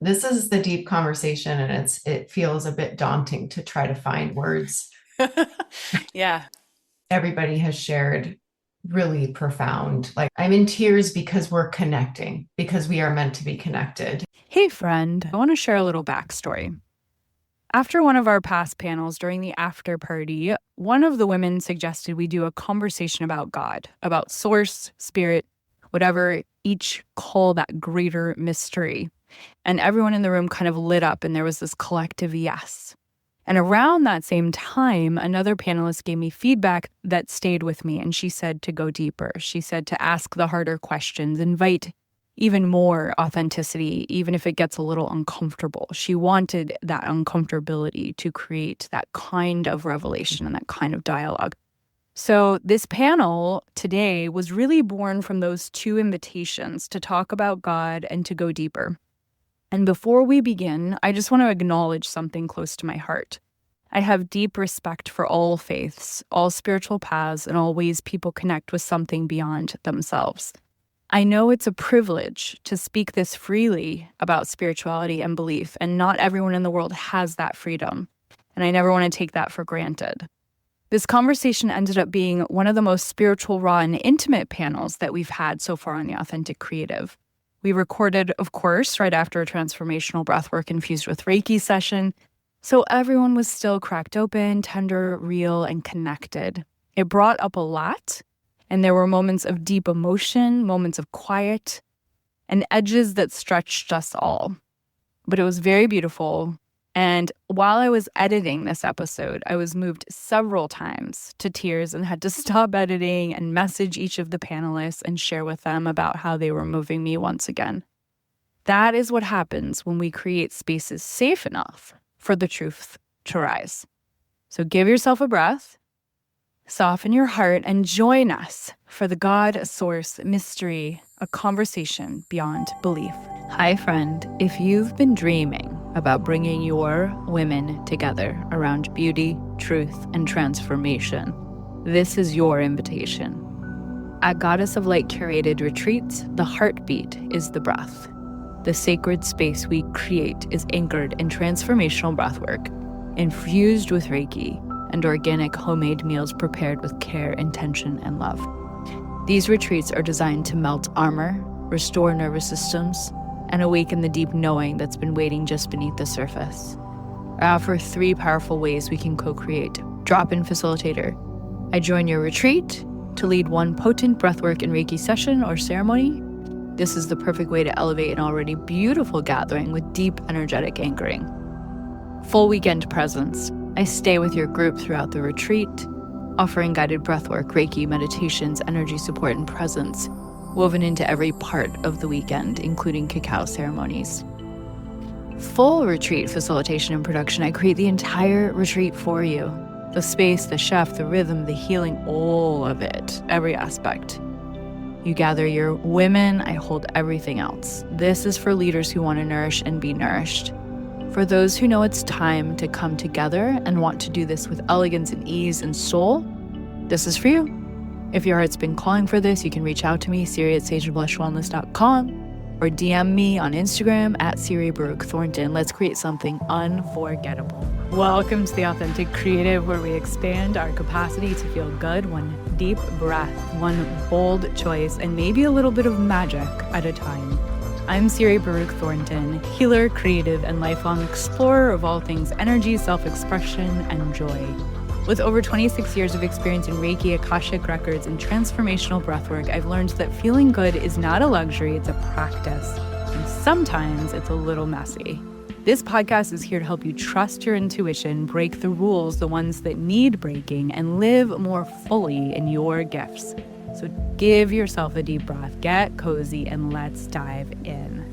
This is the deep conversation, and it feels a bit daunting to try to find words. Yeah. Everybody has shared really profound. Like, I'm in tears because we're connecting, because we are meant to be connected. Hey, friend, I want to share a little backstory. After one of our past panels during the after party, one of the women suggested we do a conversation about God, about source, spirit, whatever each call that greater mystery. And everyone in the room kind of lit up, and there was this collective yes. And around that same time, another panelist gave me feedback that stayed with me. And she said to go deeper. She said to ask the harder questions, invite even more authenticity, even if it gets a little uncomfortable. She wanted that uncomfortability to create that kind of revelation and that kind of dialogue. So this panel today was really born from those two invitations to talk about God and to go deeper. And before we begin, I just want to acknowledge something close to my heart. I have deep respect for all faiths, all spiritual paths, and all ways people connect with something beyond themselves. I know it's a privilege to speak this freely about spirituality and belief, and not everyone in the world has that freedom. And I never want to take that for granted. This conversation ended up being one of the most spiritual, raw, and intimate panels that we've had so far on The Authentic Creative. We recorded, of course, right after a transformational breathwork infused with Reiki session, so everyone was still cracked open, tender, real, and connected. It brought up a lot, and there were moments of deep emotion, moments of quiet, and edges that stretched us all. But it was very beautiful. And while I was editing this episode, I was moved several times to tears and had to stop editing and message each of the panelists and share with them about how they were moving me once again. That is what happens when we create spaces safe enough for the truth to rise. So give yourself a breath, soften your heart, and join us for the God Source Mystery, a conversation beyond belief. Hi, friend. If you've been dreaming about bringing your women together around beauty, truth, and transformation, this is your invitation. At Goddess of Light curated retreats, the heartbeat is the breath. The sacred space we create is anchored in transformational breathwork, infused with Reiki, and organic homemade meals prepared with care, intention, and love. These retreats are designed to melt armor, restore nervous systems, and awaken the deep knowing that's been waiting just beneath the surface. I offer 3 powerful ways we can co-create. Drop-in facilitator. I join your retreat to lead one potent breathwork and Reiki session or ceremony. This is the perfect way to elevate an already beautiful gathering with deep energetic anchoring. Full weekend presence. I stay with your group throughout the retreat, offering guided breathwork, Reiki, meditations, energy support, and presence, woven into every part of the weekend, including cacao ceremonies. Full retreat facilitation and production. I create the entire retreat for you. The space, the chef, the rhythm, the healing, all of it, every aspect. You gather your women, I hold everything else. This is for leaders who want to nourish and be nourished. For those who know it's time to come together and want to do this with elegance and ease and soul, this is for you. If your heart's been calling for this, you can reach out to me, Siri@sageblushwellness.com, or DM me on Instagram at Siri Baruch Thornton. Let's create something unforgettable. Welcome to The Authentic Creative, where we expand our capacity to feel good, one deep breath, one bold choice, and maybe a little bit of magic at a time. I'm Siri Baruch Thornton, healer, creative, and lifelong explorer of all things energy, self-expression, and joy. With over 26 years of experience in Reiki, Akashic Records, and transformational breathwork, I've learned that feeling good is not a luxury, it's a practice. And sometimes it's a little messy. This podcast is here to help you trust your intuition, break the rules, the ones that need breaking, and live more fully in your gifts. So give yourself a deep breath, get cozy, and let's dive in.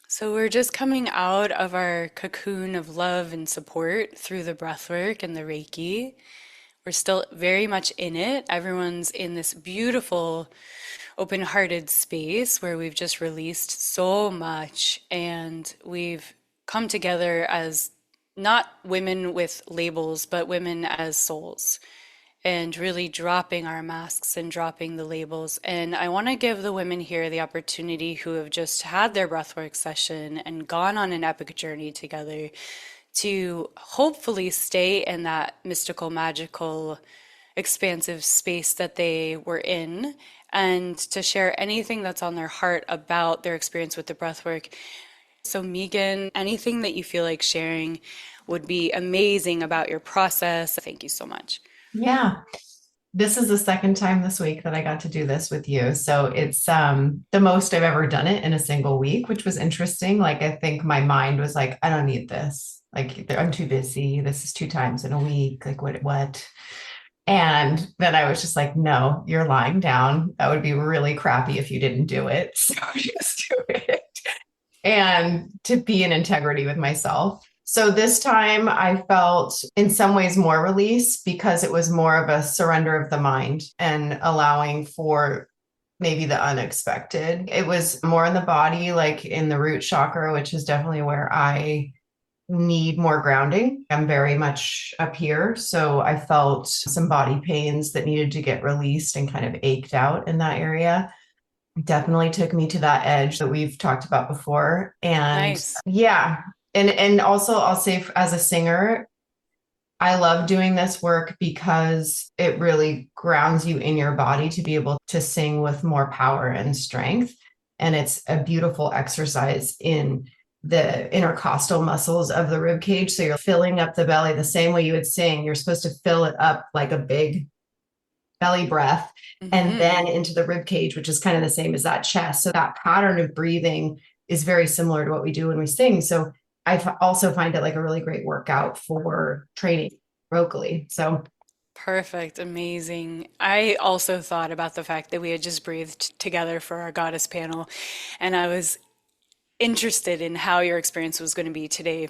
So we're just coming out of our cocoon of love and support through the breathwork and the Reiki. We're still very much in it. Everyone's in this beautiful, open-hearted space where we've just released so much, and we've come together as not women with labels, but women as souls. and really dropping our masks and dropping the labels. And I want to give the women here the opportunity who have just had their breathwork session and gone on an epic journey together to hopefully stay in that mystical, magical, expansive space that they were in, and to share anything that's on their heart about their experience with the breathwork. So, Megan, anything that you feel like sharing would be amazing about your process. Thank you so much. Yeah. This is the second time this week that I got to do this with you. So it's the most I've ever done it in a single week, which was interesting. Like I think my mind was like, I don't need this. Like I'm too busy. This is 2 times in a week. Like what? And then I was just like, no, you're lying down. That would be really crappy if you didn't do it. So just do it. And to be in integrity with myself. So this time I felt in some ways more release because it was more of a surrender of the mind and allowing for maybe the unexpected. It was more in the body, like in the root chakra, which is definitely where I need more grounding. I'm very much up here. So I felt some body pains that needed to get released and kind of ached out in that area. Definitely took me to that edge that we've talked about before. And Nice. yeah, and also I'll say as a singer, I love doing this work because it really grounds you in your body to be able to sing with more power and strength. And it's a beautiful exercise in the intercostal muscles of the rib cage. So you're filling up the belly the same way you would sing. You're supposed to fill it up like a big belly breath and Hmm. then into the rib cage, which is kind of the same as that chest. So that pattern of breathing is very similar to what we do when we sing. So also find it like a really great workout for training vocally. So Perfect. Amazing. I also thought about the fact that we had just breathed together for our goddess panel, and I was interested in how your experience was going to be today.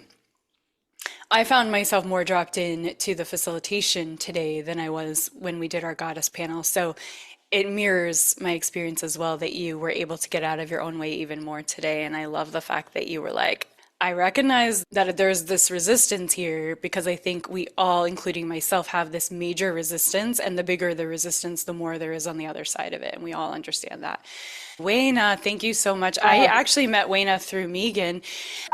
I found myself more dropped in to the facilitation today than I was when we did our goddess panel. So it mirrors my experience as well that you were able to get out of your own way even more today. And I love the fact that you were like, I recognize that there's this resistance here because I think we all, including myself, have this major resistance. And the bigger the resistance, the more there is on the other side of it. And we all understand that. Wayna, thank you so much. I actually met Wayna through Megan.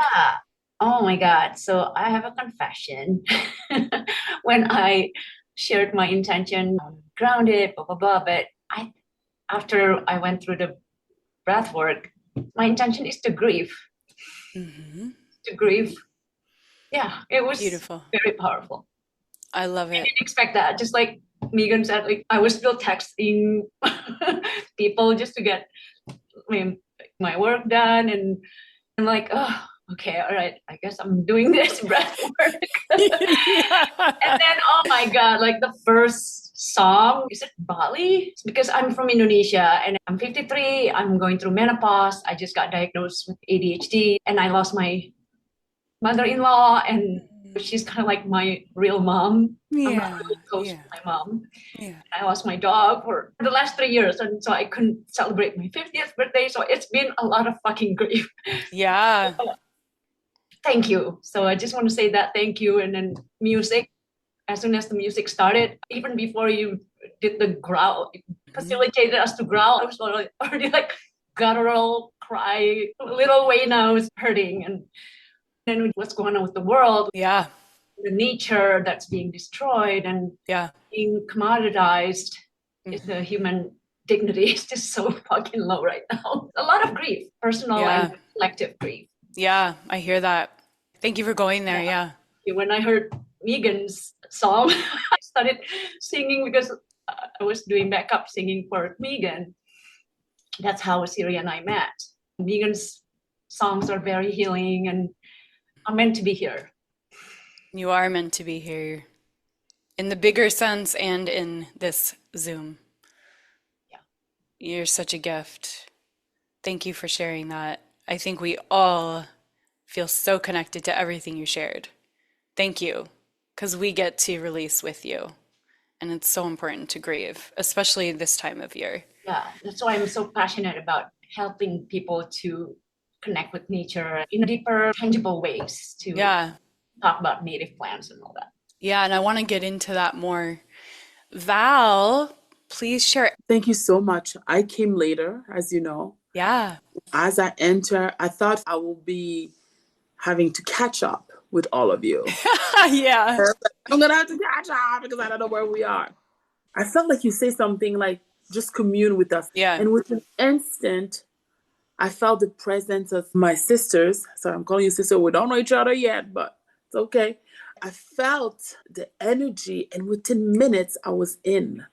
Yeah. Oh my God. So I have a confession. When I shared my intention, grounded, blah, blah, blah. But after I went through the breath work, my intention is to grieve, Hmm. to grieve. Yeah, it was Beautiful. very powerful. I love I it. didn't expect that. Just like Megan said, like I was still texting people just to get my work done. And I'm like, oh, okay, all right, I guess I'm doing this breath work. And Yeah. then, oh my God, like the first song, is it Bali? It's because I'm from Indonesia and I'm 53. I'm going through menopause. I just got diagnosed with ADHD and I lost my mother-in-law, and she's kind of like my real mom. I'm not Yeah, really close yeah, to my mom. yeah. I lost my dog for the last 3 years, and so I couldn't celebrate my 50th birthday. So it's been a lot of fucking grief. Yeah. Thank you. So I just want to say that thank you. And then music, as soon as the music started, even before you did the growl, Mhm. facilitated us to growl, I was already like guttural cry. Little way now is hurting. And then what's going on with the world, Yeah, the nature that's being destroyed and yeah. being commoditized, is the Hmm. human dignity is just so fucking low right now. A lot of grief, personal and Yeah, collective grief. yeah. I hear that. Thank you for going there. Yeah. Yeah. When I heard Megan's song, I started singing because I was doing backup singing for Megan. That's how Siri and I met. Megan's songs are very healing, and I'm meant to be here. You are meant to be here in the bigger sense and in this Zoom. Yeah. You're such a gift. Thank you for sharing that. I think we all feel so connected to everything you shared. Thank you, because we get to release with you. And it's so important to grieve, especially this time of year. Yeah, that's why I'm so passionate about helping people to connect with nature in deeper, tangible ways, to Yeah. talk about native plants and all that. Yeah, and I want to get into that more. Val, please share. Thank you so much. I came later, as you know. Yeah. As I enter, I thought I will be having to catch up with all of you. Yeah. I'm gonna have to catch up because I don't know where we are. I felt like you say something like, just commune with us. Yeah. And with an instant, I felt the presence of my sisters. Sorry, I'm calling you sister. We don't know each other yet, but it's okay. I felt the energy, and within minutes, I was in.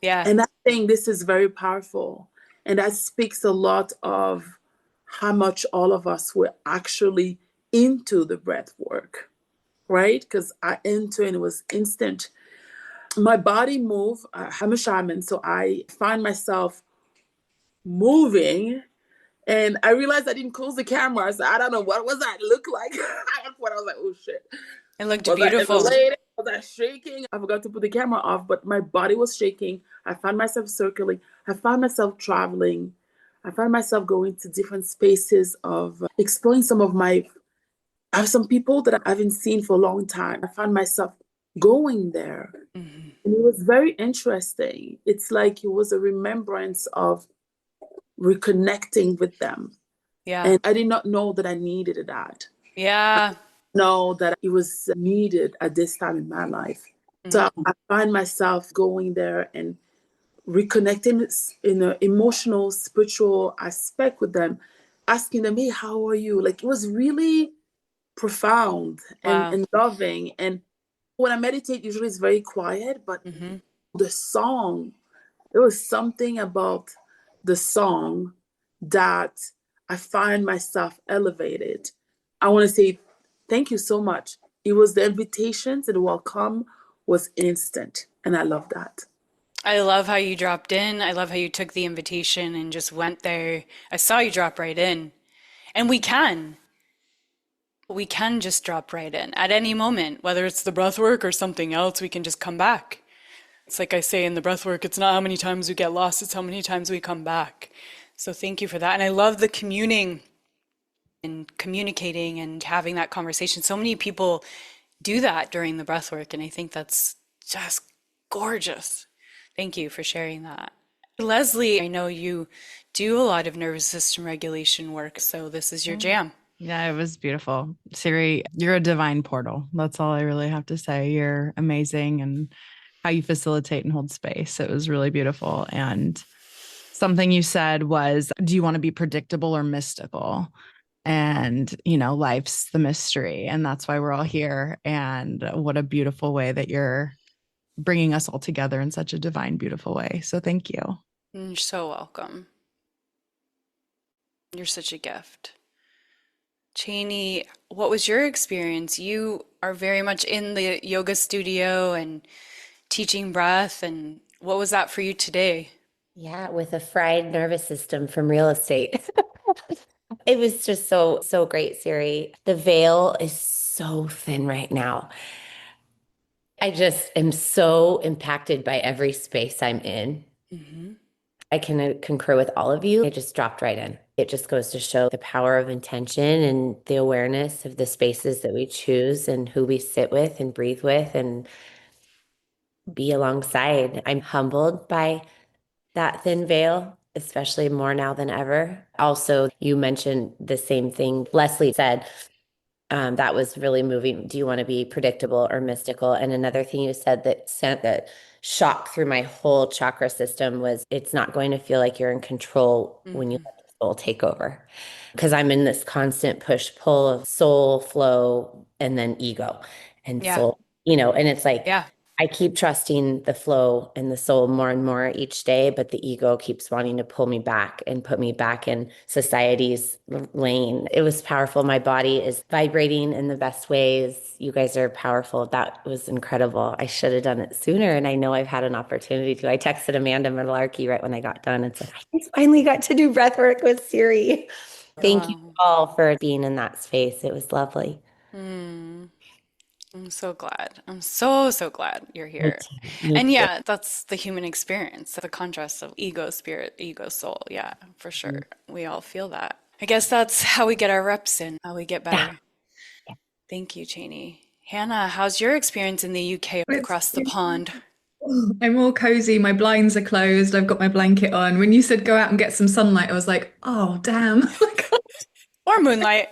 Yeah. And I think this is very powerful. And that speaks a lot of how much all of us were actually into the breath work, right? Because I entered and it was instant. My body moved. I'm a shaman, so I find myself moving. And I realized I didn't close the camera. So I don't know, what was that look like? At one point I was like, oh shit. It looked Was I beautiful. elevated? Was I shaking? I forgot to put the camera off, but my body was shaking. I found myself circling. I found myself traveling. I found myself going to different spaces of exploring some of my. I have some people that I haven't seen for a long time. I found myself going there. Hmm. And it was very interesting. It's like it was a remembrance of reconnecting with them. Yeah. And I did not know that I needed that. Yeah. Know that it was needed at this time in my life. So Hmm. I find myself going there and reconnecting in an emotional, spiritual aspect with them, asking them, hey, how are you? Like, it was really profound Wow. and loving. And when I meditate, usually it's very quiet, but Hmm. the song, there was something about the song that I find myself elevated. I want to say thank you so much. It was the invitations and the welcome was instant. And I love that. I love how you dropped in. I love how you took the invitation and just went there. I saw you drop right in. And we can just drop right in at any moment, whether it's the breath work or something else, we can just come back. It's like I say in the breath work, it's not how many times we get lost, it's how many times we come back. So thank you for that. And I love the communing and communicating and having that conversation. So many people do that during the breath work, and I think that's just gorgeous. Thank you for sharing that. Leslie, I know you do a lot of nervous system regulation work, so this is your jam. Yeah, it was beautiful. Siri, you're a divine portal. That's all I really have to say. You're amazing, and how you facilitate and hold space. It was really beautiful. And something you said was, do you want to be predictable or mystical? And, life's the mystery. And that's why we're all here. And what a beautiful way that you're bringing us all together in such a divine, beautiful way. So thank you. You're so welcome. You're such a gift. Cheney, what was your experience? You are very much in the yoga studio and teaching breath, and what was that for you today? Yeah, with a fried nervous system from real estate. It was just so great, Siri. The veil is so thin right now. I just am so impacted by every space I'm in. Hmm. I can concur with all of you. I just dropped right in. It just goes to show the power of intention and the awareness of the spaces that we choose and who we sit with and breathe with and be alongside. I'm humbled by that thin veil, especially more now than ever. Also, you mentioned the same thing Leslie said. That was really moving. Do you want to be predictable or mystical? And another thing you said that sent that shock through my whole chakra system was it's not going to feel like you're in control when you Hmm. let the soul take over. Because I'm in this constant push pull of soul flow and then ego and Yeah, soul, and it's like yeah. I keep trusting the flow and the soul more and more each day, but the ego keeps wanting to pull me back and put me back in society's lane. It was powerful. My body is vibrating in the best ways. You guys are powerful. That was incredible. I should have done it sooner. And I know I've had an opportunity to. I texted Amanda Malarkey right when I got done and said, I just finally got to do breath work with Siri. Thank you Wow. all for being in that space. It was lovely. Mm, I'm so glad. I'm so, so glad you're Me here. too. Me And too. yeah, that's the human experience, the contrast of ego, spirit, ego, soul. Yeah, for sure. We all feel that. I guess that's how we get our reps in, how we get Yeah. better. Thank you, Cheney. Hannah, how's your experience in the UK It's across the pond? I'm all cozy. My blinds are closed. I've got my blanket on. When you said go out and get some sunlight, I was like, oh, damn. Or moonlight.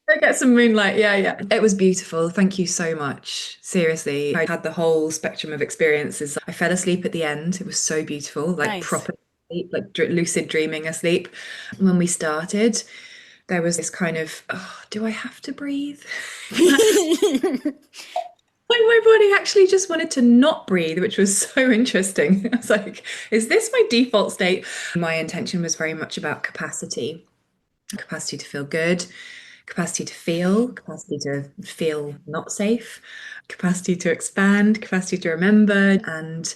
Go get some moonlight. Yeah, yeah. It was beautiful. Thank you so much. Seriously. I had the whole spectrum of experiences. I fell asleep at the end. It was so beautiful, like Nice. proper sleep, like lucid dreaming asleep. When we started, there was this kind of, oh, do I have to breathe? Like my body actually just wanted to not breathe, which was so interesting. I was like, is this my default state? My intention was very much about capacity to feel good, capacity to feel not safe, capacity to expand, capacity to remember. And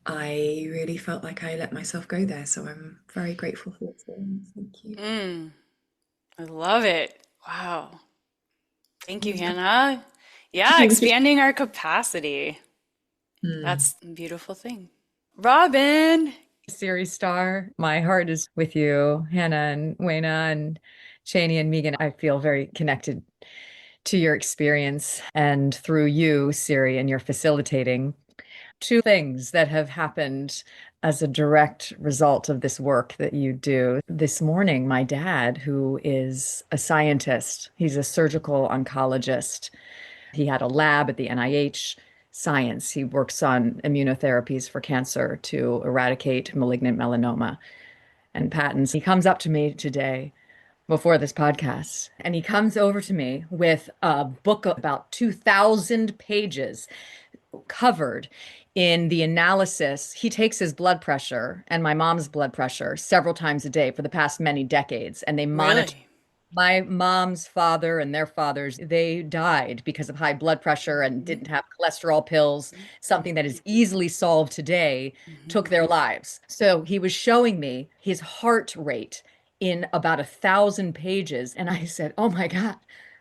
I really felt like I let myself go there. So I'm very grateful for the experience. Thank you. I love it. Wow. Thank you, Always back. Hannah. Yeah, Thank you. expanding our capacity. Mm. That's a beautiful thing. Robin. Series star. My heart is with you, Hannah and Wayna and Shani and Megan. I feel very connected to your experience and through you, Siri, and your facilitating. Two things that have happened as a direct result of this work that you do. This morning, my dad, who is a scientist, he's a surgical oncologist. He had a lab at the NIH science. He works on immunotherapies for cancer to eradicate malignant melanoma and patents. He comes up to me today before this podcast, and he comes over to me with a book of about 2,000 pages covered in the analysis. He takes his blood pressure and my mom's blood pressure several times a day for the past many decades, and they monitor Really? my mom's father and their fathers. They died because of high blood pressure and Mhm. didn't have cholesterol pills. Something that is easily solved today Mhm. took their lives. So he was showing me his heart rate in about 1,000 pages. And I said, oh my God,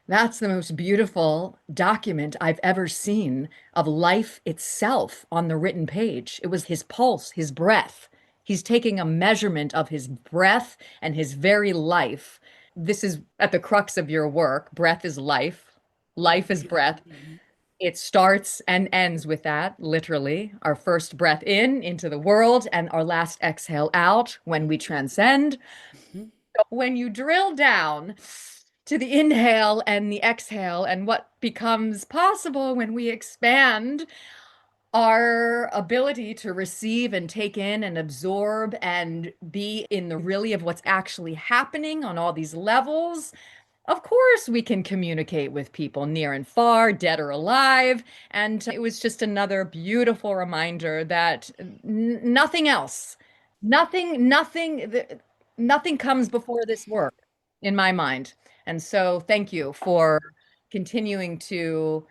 that's the most beautiful document I've ever seen of life itself on the written page. It was his pulse, his breath. He's taking a measurement of his breath and his very life. This is at the crux of your work. Breath is life. Life is breath. Mhm. It starts and ends with that, literally. Our first breath in into the world and our last exhale out when we transcend. Mhm. When you drill down to the inhale and the exhale and what becomes possible when we expand our ability to receive and take in and absorb and be in the really of what's actually happening on all these levels. Of course, we can communicate with people near and far, dead or alive. And it was just another beautiful reminder that nothing else, nothing comes before this work in my mind. And so thank you for continuing to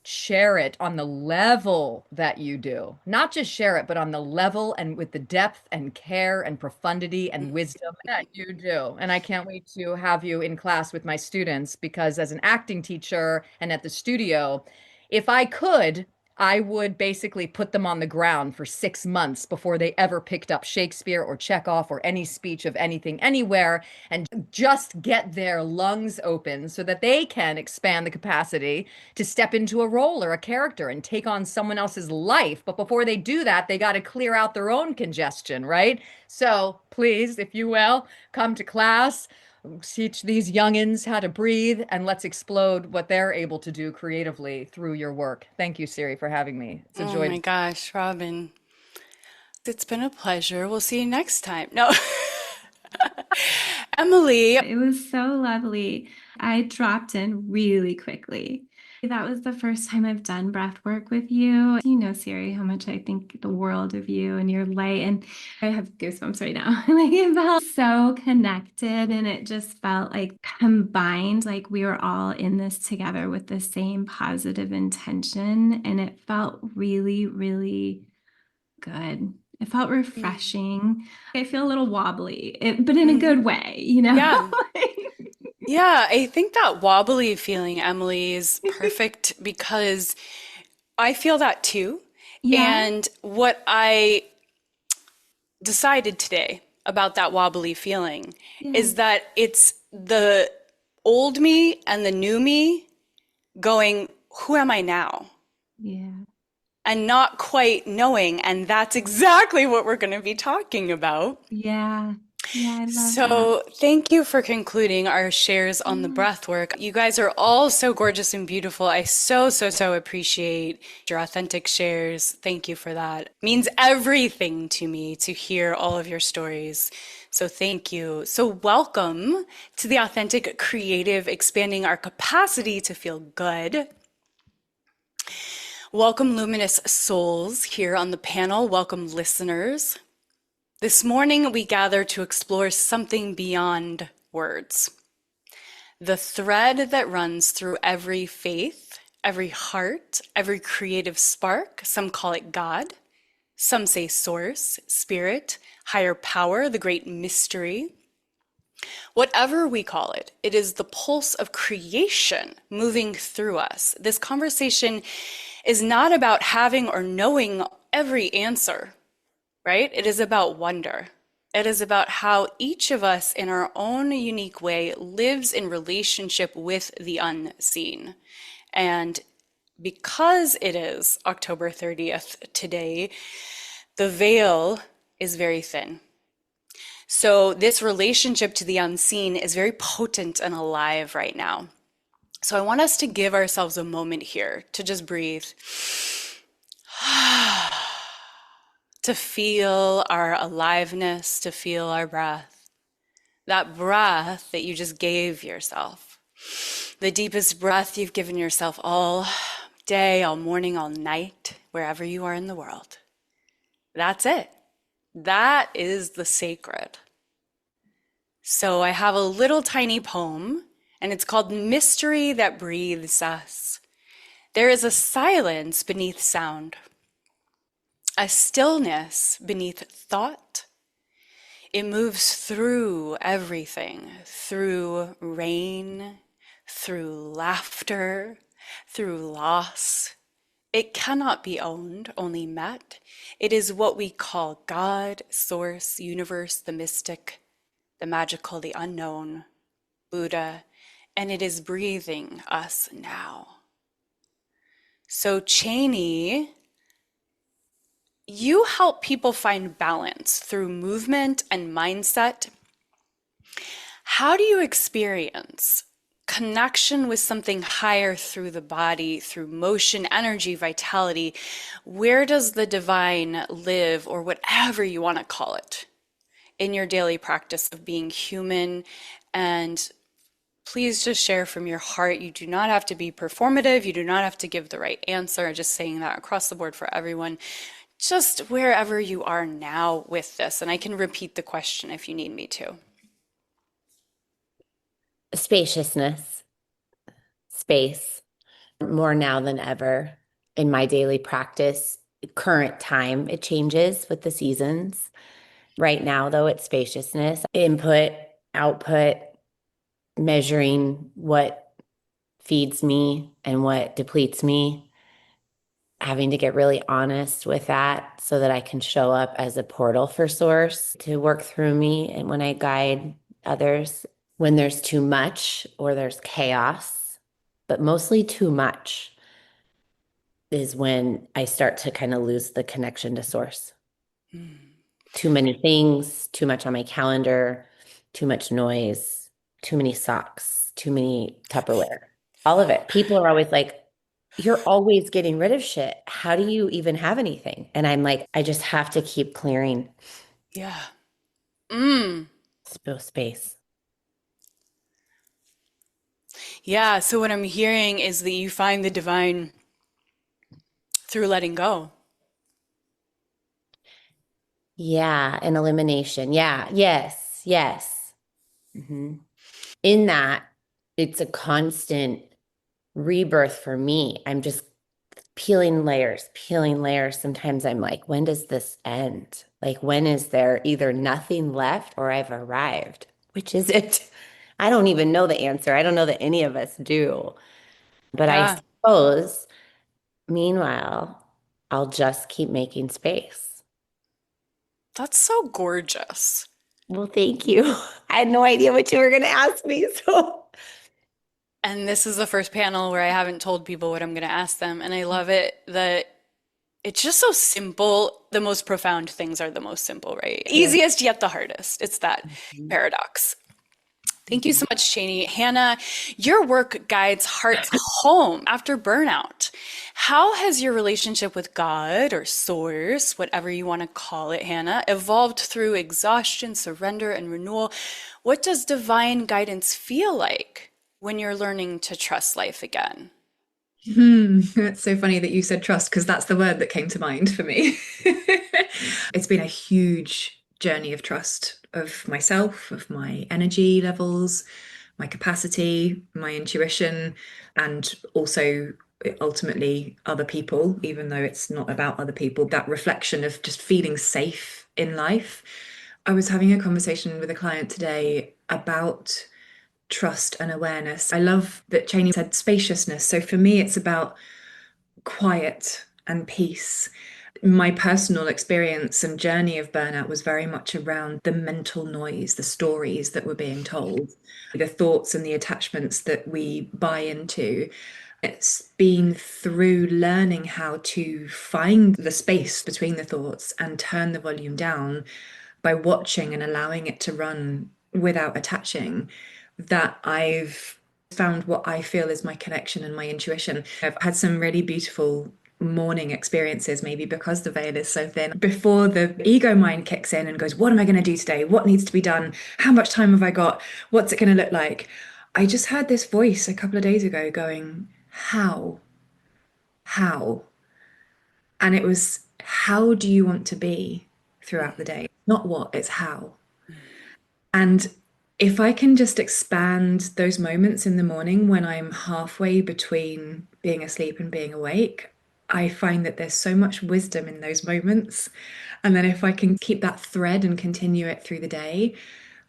share it on the level that you do. Not just share it, but on the level and with the depth and care and profundity and wisdom that you do. And I can't wait to have you in class with my students because as an acting teacher and at the studio, if I could, I would basically put them on the ground for 6 months before they ever picked up Shakespeare or Chekhov or any speech of anything anywhere and just get their lungs open so that they can expand the capacity to step into a role or a character and take on someone else's life. But before they do that, they got to clear out their own congestion, right? So please, if you will, come to class, teach these youngins how to breathe, and let's explode what they're able to do creatively through your work. Thank you, Siri, for having me. It's a Oh joy. my gosh, Robin. It's been a pleasure. We'll see you next time. No. Emily. It was so lovely. I dropped in really quickly. That was the first time I've done breath work with you. You know, Siri, how much I think the world of you and your light. And I have goosebumps right now. Like it felt so connected and it just felt like combined, like we were all in this together with the same positive intention. And it felt really, really good. It felt Mm. refreshing. I feel a little wobbly, but in a Mhm. good way, you know? Yeah. Yeah, I think that wobbly feeling, Emily, is perfect because I feel that too. Yeah. And what I decided today about that wobbly feeling Yeah. is that it's the old me and the new me going, who am I now? Yeah. and not quite knowing. And that's exactly what we're going to be talking about. Yeah. Yeah, I love that. So, thank you for concluding our shares on the breath work. You guys are all so gorgeous and beautiful. I so appreciate your authentic shares. Thank you for that. It means everything to me to hear all of your stories. So, thank you. So, welcome to the Authentic Creative, expanding our capacity to feel good. Welcome, luminous souls here on the panel. Welcome, listeners. This morning, we gather to explore something beyond words. The thread that runs through every faith, every heart, every creative spark. Some call it God. Some say source, spirit, higher power, the great mystery. Whatever we call it, it is the pulse of creation moving through us. This conversation is not about having or knowing every answer. Right? It is about wonder. It is about how each of us in our own unique way lives in relationship with the unseen. And because it is October 30th today, the veil is very thin. So this relationship to the unseen is very potent and alive right now. So I want us to give ourselves a moment here to just breathe. To feel our aliveness, to feel our breath. That breath that you just gave yourself. The deepest breath you've given yourself all day, all morning, all night, wherever you are in the world. That's it. That is the sacred. So I have a little tiny poem, and it's called Mystery That Breathes Us. There is a silence beneath sound. A stillness beneath thought. It moves through everything, through rain, through laughter, through loss. It cannot be owned, only met. It is what we call God, source, universe, the mystic, the magical, the unknown, Buddha, and it is breathing us now. So Cheney, you help people find balance through movement and mindset. How do you experience connection with something higher through the body, through motion, energy, vitality? Where does the divine live, or whatever you want to call it, in your daily practice of being human? And please just share from your heart. You do not have to be performative. You do not have to give the right answer. Just saying that across the board for everyone. Just wherever you are now with this. And I can repeat the question if you need me to. Spaciousness, space, more now than ever in my daily practice. Current time, it changes with the seasons. Right now, though, it's spaciousness, input, output, measuring what feeds me and what depletes me. Having to get really honest with that so that I can show up as a portal for source to work through me. And when I guide others, when there's too much or there's chaos, but mostly too much is when I start to kind of lose the connection to source. Too many things, too much on my calendar, too much noise, too many socks, too many Tupperware, all of it. People are always like, you're always getting rid of shit. How do you even have anything? And I'm like, I just have to keep clearing. Yeah. Space. Yeah. So what I'm hearing is that you find the divine through letting go. Yeah. And elimination. Yeah. Yes. Yes. In that, it's a constant rebirth for me. I'm just peeling layers. Sometimes I'm like, when does this end? Like, when is there either nothing left or I've arrived? Which is it? I don't even know the answer. I don't know that any of us do. But I suppose, meanwhile, I'll just keep making space. That's so gorgeous. Well, thank you. I had no idea what you were going to ask me. And this is the first panel where I haven't told people what I'm going to ask them. And I love it that It's just so simple. The most profound things are the most simple, right? Easiest yet the hardest. It's that paradox. Thank you so much, Cheney. Hannah, your work guides hearts home after burnout. How has your relationship with God or source, whatever you want to call it, Hannah, evolved through exhaustion, surrender, and renewal? What does divine guidance feel like when you're learning to trust life again? It's so funny that you said trust because that's the word that came to mind for me. It's been a huge journey of trust of myself, of my energy levels, my capacity, my intuition, and also ultimately other people, even though it's not about other people, that reflection of just feeling safe in life. I was having a conversation with a client today about trust and awareness. I love that Cheney said spaciousness. So for me, it's about quiet and peace. My personal experience and journey of burnout was very much around the mental noise, the stories that were being told, the thoughts and the attachments that we buy into. It's been through learning how to find the space between the thoughts and turn the volume down by watching and allowing it to run without attaching that I've found what I feel is my connection and my intuition. I've had some really beautiful morning experiences, maybe because the veil is so thin. Before the ego mind kicks in and goes, what am I going to do today? What needs to be done? How much time have I got? What's it going to look like? I just heard this voice a couple of days ago going, how? How? And it was, how do you want to be throughout the day? Not what, it's how. And if I can just expand those moments in the morning when I'm halfway between being asleep and being awake, I find that there's so much wisdom in those moments. And then if I can keep that thread and continue it through the day,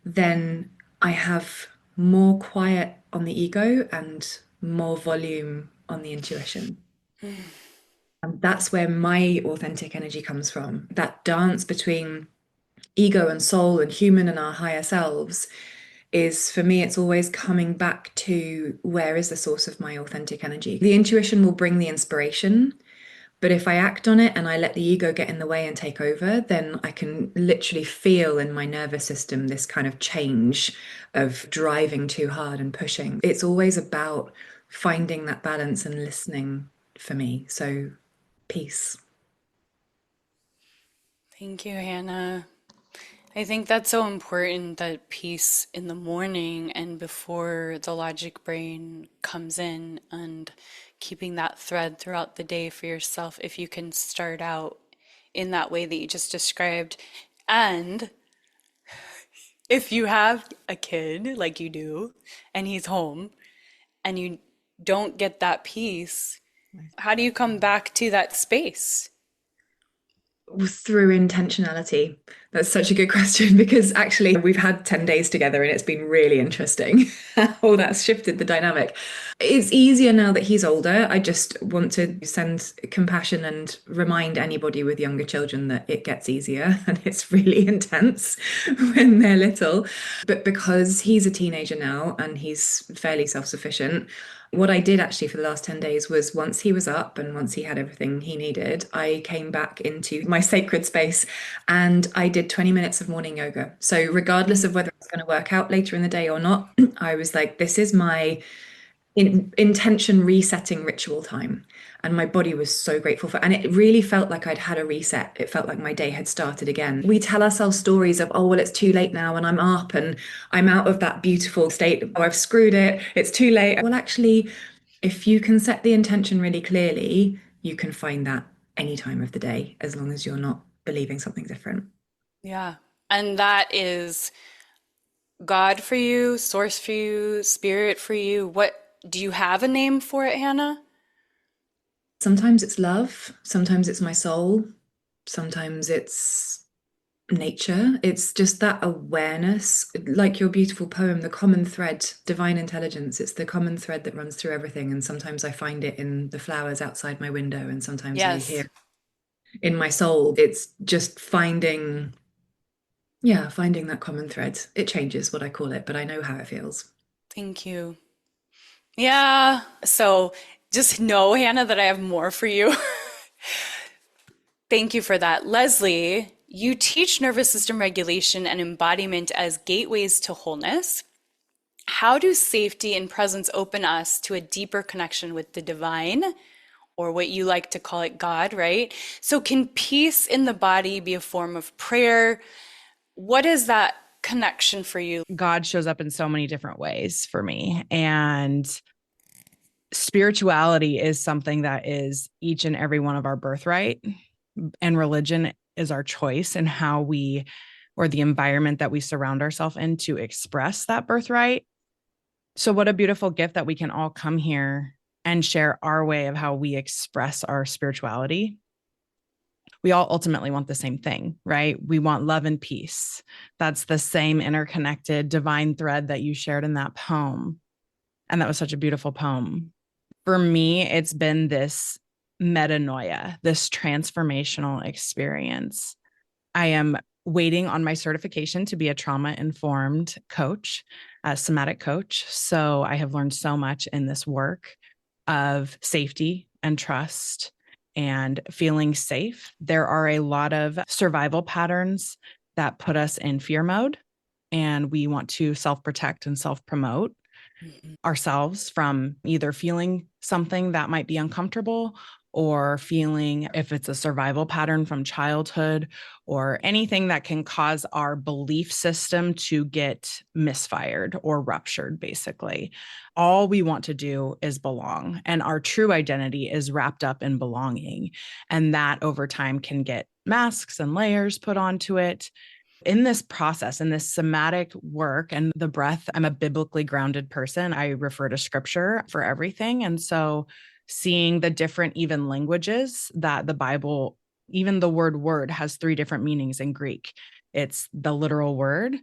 then I have more quiet on the ego and more volume on the intuition. And that's where my authentic energy comes from. That dance between ego and soul and human and our higher selves is, for me, it's always coming back to where is the source of my authentic energy. The intuition will bring the inspiration, but if I act on it and I let the ego get in the way and take over, then I can literally feel in my nervous system this kind of change of driving too hard and pushing. It's always about finding that balance and listening for me. So, peace. Thank you, Hannah. I think that's so important, that peace in the morning and before the logic brain comes in, and keeping that thread throughout the day for yourself if you can start out in that way that you just described. And if you have a kid like you do and he's home and you don't get that peace, how do you come back to that space? Through intentionality. That's such a good question, because actually we've had 10 days together and it's been really interesting how that's shifted the dynamic. It's easier now that he's older. I just want to send compassion and remind anybody with younger children that it gets easier and it's really intense when they're little. But because he's a teenager now and he's fairly self-sufficient, what I did actually for the last 10 days was, once he was up and once he had everything he needed, I came back into my sacred space and I did 20 minutes of morning yoga. So regardless of whether it's going to work out later in the day or not, I was like, this is my intention resetting ritual time. And my body was so grateful for it. And it really felt like I'd had a reset. It felt like my day had started again. We tell ourselves stories of, oh, well, it's too late now and I'm up and I'm out of that beautiful state. Oh, I've screwed it. It's too late. Well, actually, if you can set the intention really clearly, you can find that any time of the day, as long as you're not believing something different. Yeah. And that is God for you, source for you, spirit for you. What do you have a name for it, Hannah? Sometimes it's love, sometimes it's my soul, sometimes it's nature. It's just that awareness, like your beautiful poem, the common thread, divine intelligence. It's the common thread that runs through everything. And sometimes I find it in the flowers outside my window, and sometimes I Yes. hear it in my soul. It's just finding that common thread. It changes what I call it, but I know how it feels. Thank you. Yeah. So just know, Hannah, that I have more for you. Thank you for that. Leslie, you teach nervous system regulation and embodiment as gateways to wholeness. How do safety and presence open us to a deeper connection with the divine, or what you like to call it, God, right? So can peace in the body be a form of prayer? What is that connection for you? God shows up in so many different ways for me. And spirituality is something that is each and every one of our birthright, and religion is our choice and how we, or the environment that we surround ourselves in to express that birthright. So what a beautiful gift that we can all come here and share our way of how we express our spirituality. We all ultimately want the same thing, right? We want love and peace. That's the same interconnected divine thread that you shared in that poem. And that was such a beautiful poem. For me, it's been this metanoia, this transformational experience. I am waiting on my certification to be a trauma-informed coach, a somatic coach. So I have learned so much in this work of safety and trust and feeling safe. There are a lot of survival patterns that put us in fear mode, and we want to self-protect and self-promote ourselves from either feeling something that might be uncomfortable, or feeling, if it's a survival pattern from childhood, or anything that can cause our belief system to get misfired or ruptured, basically. All we want to do is belong, and our true identity is wrapped up in belonging. And that over time can get masks and layers put onto it. In this process, in this somatic work and the breath, I'm a biblically grounded person. I refer to scripture for everything. And so seeing the different even languages that the Bible, even the word has 3 different meanings in Greek. It's the literal word,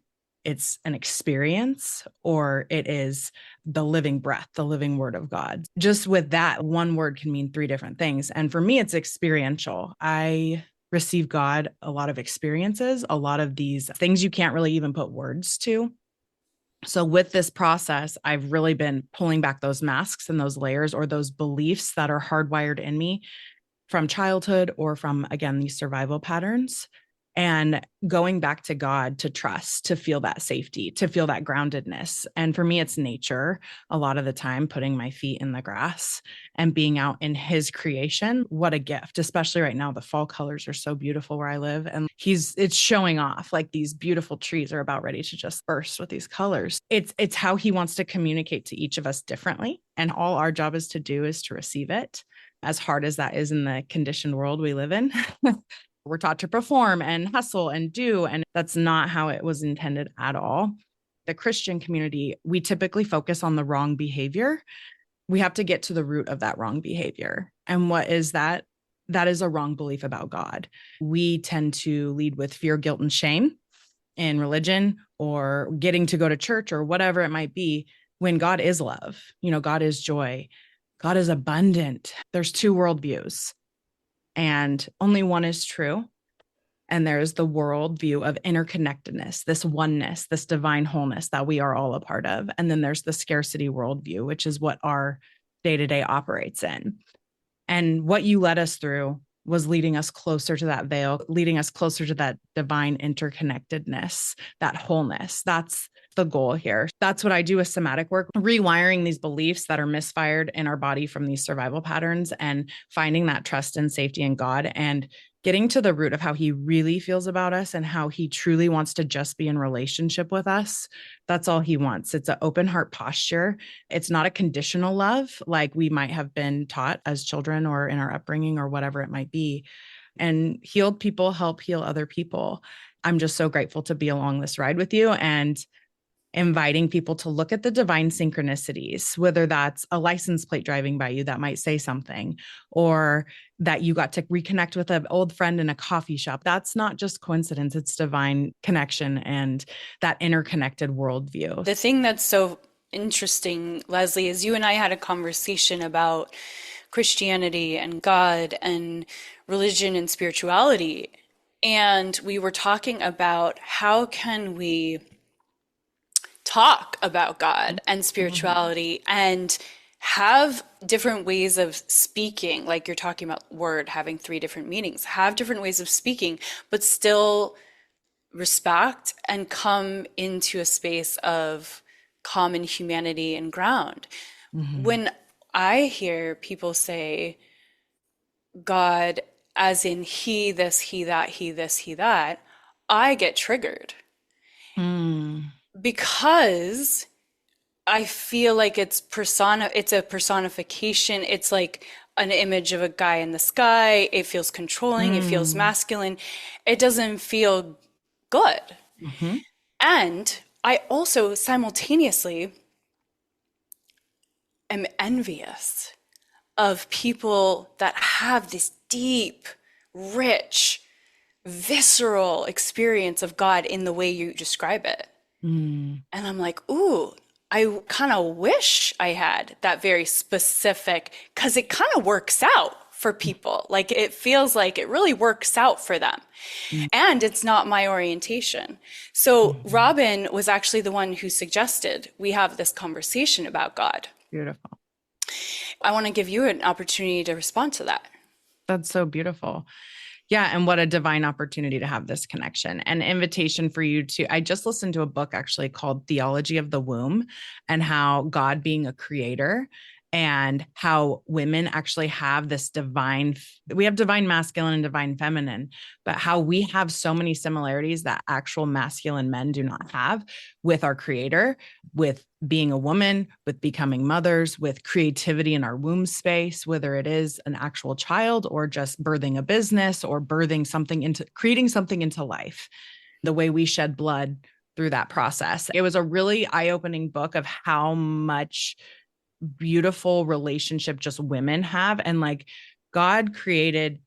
it's an experience, or it is the living breath, the living word of God. Just with that, one word can mean 3 different things. And for me, it's experiential. I receive God a lot of experiences, a lot of these things you can't really even put words to. So with this process, I've really been pulling back those masks and those layers or those beliefs that are hardwired in me from childhood or from, again, these survival patterns, and going back to God to trust, to feel that safety, to feel that groundedness. And for me, it's nature a lot of the time, putting my feet in the grass and being out in his creation. What a gift, especially right now. The fall colors are so beautiful where I live, and it's showing off, like these beautiful trees are about ready to just burst with these colors. It's how he wants to communicate to each of us differently. And all our job is to do is to receive it, as hard as that is in the conditioned world we live in. We're taught to perform and hustle and do, and that's not how it was intended at all. The Christian community, we typically focus on the wrong behavior. We have to get to the root of that wrong behavior. And what is that? That is a wrong belief about God. We tend to lead with fear, guilt, and shame in religion, or getting to go to church or whatever it might be, when God is love. God is joy. God is abundant. There's 2 worldviews, and only one is true. And there's the worldview of interconnectedness, this oneness, this divine wholeness that we are all a part of. And then there's the scarcity worldview, which is what our day-to-day operates in. And what you led us through was leading us closer to that veil, leading us closer to that divine interconnectedness, that wholeness. That's the goal here. That's what I do with somatic work, rewiring these beliefs that are misfired in our body from these survival patterns, and finding that trust and safety in God, and getting to the root of how he really feels about us and how he truly wants to just be in relationship with us. That's all he wants. It's an open heart posture. It's not a conditional love like we might have been taught as children or in our upbringing or whatever it might be. And healed people help heal other people. I'm just so grateful to be along this ride with you, and inviting people to look at the divine synchronicities, whether that's a license plate driving by you that might say something, or that you got to reconnect with an old friend in a coffee shop. That's not just coincidence, it's divine connection and that interconnected worldview. The thing that's so interesting, Leslie, is you and I had a conversation about Christianity and God and religion and spirituality. And we were talking about how can we talk about God and spirituality, and have different ways of speaking, like you're talking about word having three different meanings, have different ways of speaking, but still respect and come into a space of common humanity and ground. When I hear people say God as in he, this, he, that, he, this, he, that, I get triggered because I feel like it's a personification. It's like an image of a guy in the sky. It feels controlling. It feels masculine. It doesn't feel good. And I also simultaneously am envious of people that have this deep, rich, visceral experience of God in the way you describe it. And I'm like, ooh, I kind of wish I had that very specific, because it kind of works out for people. Like it feels like it really works out for them. And it's not my orientation. So Robin was actually the one who suggested we have this conversation about God. Beautiful. I want to give you an opportunity to respond to that. That's so beautiful. Yeah. And what a divine opportunity to have this connection and invitation for you to. I just listened to a book actually called Theology of the Womb, and how God being a creator and how women actually have this we have divine masculine and divine feminine, but how we have so many similarities that actual masculine men do not have with our creator, with being a woman, with becoming mothers, with creativity in our womb space, whether it is an actual child or just birthing a business or creating something into life, the way we shed blood through that process. It was a really eye-opening book of how much beautiful relationship just women have. And like God created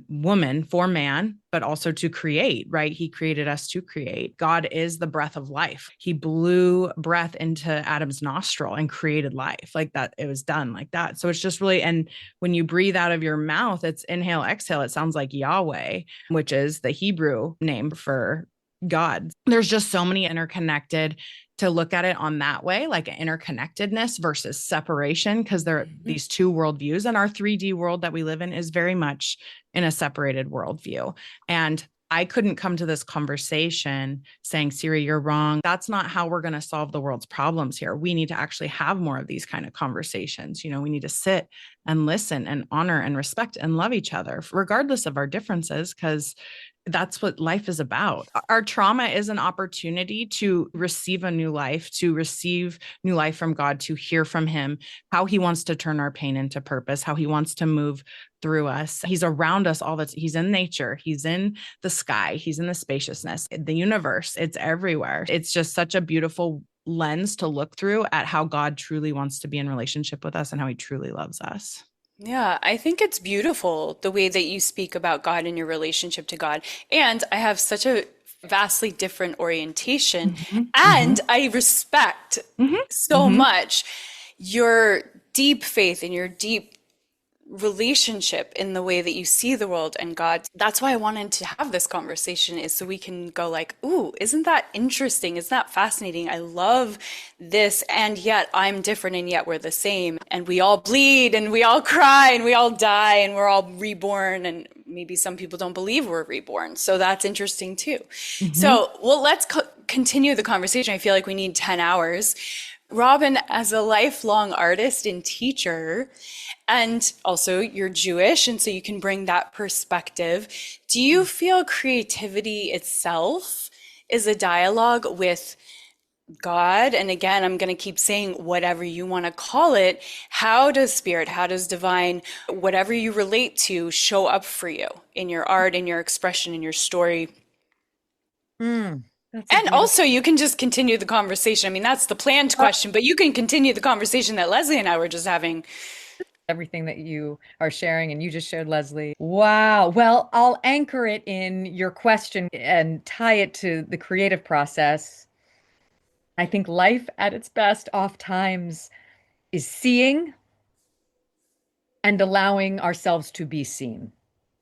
woman for man, but also to create, right? He created us to create. God is the breath of life. He blew breath into Adam's nostril and created life like that. It was done like that. So it's just really, and when you breathe out of your mouth, it's inhale, exhale. It sounds like Yahweh, which is the Hebrew name for God. There's just so many interconnected, to look at it on that way, like interconnectedness versus separation, because there are these two worldviews, and our 3D world that we live in is very much in a separated worldview. And I couldn't come to this conversation saying, Siri, you're wrong. That's not how we're going to solve the world's problems here. We need to actually have more of these kind of conversations. You know, we need to sit and listen and honor and respect and love each other, regardless of our differences, because that's what life is about. Our trauma is an opportunity to receive a new life, to receive new life from God, to hear from him, how he wants to turn our pain into purpose, how he wants to move through us. He's around us all he's in nature. He's in the sky. He's in the spaciousness, the universe. It's everywhere. It's just such a beautiful lens to look through at how God truly wants to be in relationship with us and how he truly loves us. Yeah, I think it's beautiful the way that you speak about God and your relationship to God. And I have such a vastly different orientation. And I respect so much your deep faith and your deep relationship in the way that you see the world and God. That's why I wanted to have this conversation, is so we can go like, ooh, isn't that interesting? Isn't that fascinating? I love this. And yet I'm different, and yet we're the same. And we all bleed, and we all cry, and we all die, and we're all reborn. And maybe some people don't believe we're reborn. So that's interesting too. So, well, let's continue the conversation. I feel like we need 10 hours. Robin, as a lifelong artist and teacher, and also you're Jewish, and so you can bring that perspective. Do you feel creativity itself is a dialogue with God? And again, I'm going to keep saying whatever you want to call it. How does spirit, how does divine, whatever you relate to, show up for you in your art, in your expression, in your story? And also, you can just continue the conversation. I mean, that's the planned question, but you can continue the conversation that Leslie and I were just having. Everything that you are sharing, and you just shared, Leslie. Wow. Well, I'll anchor it in your question and tie it to the creative process. I think life at its best oftentimes is seeing and allowing ourselves to be seen.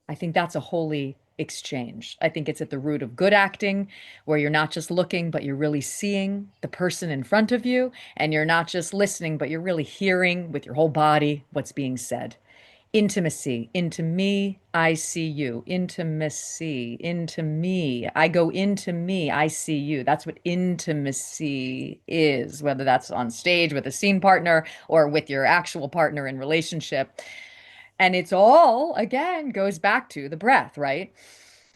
I think that's a holy exchange. I think it's at the root of good acting, where you're not just looking, but you're really seeing the person in front of you. And you're not just listening, but you're really hearing with your whole body what's being said. Intimacy, into me, I see you. Intimacy, into me, I go into me, I see you. That's what intimacy is, whether that's on stage with a scene partner or with your actual partner in relationship. And it's all, again, goes back to the breath, right?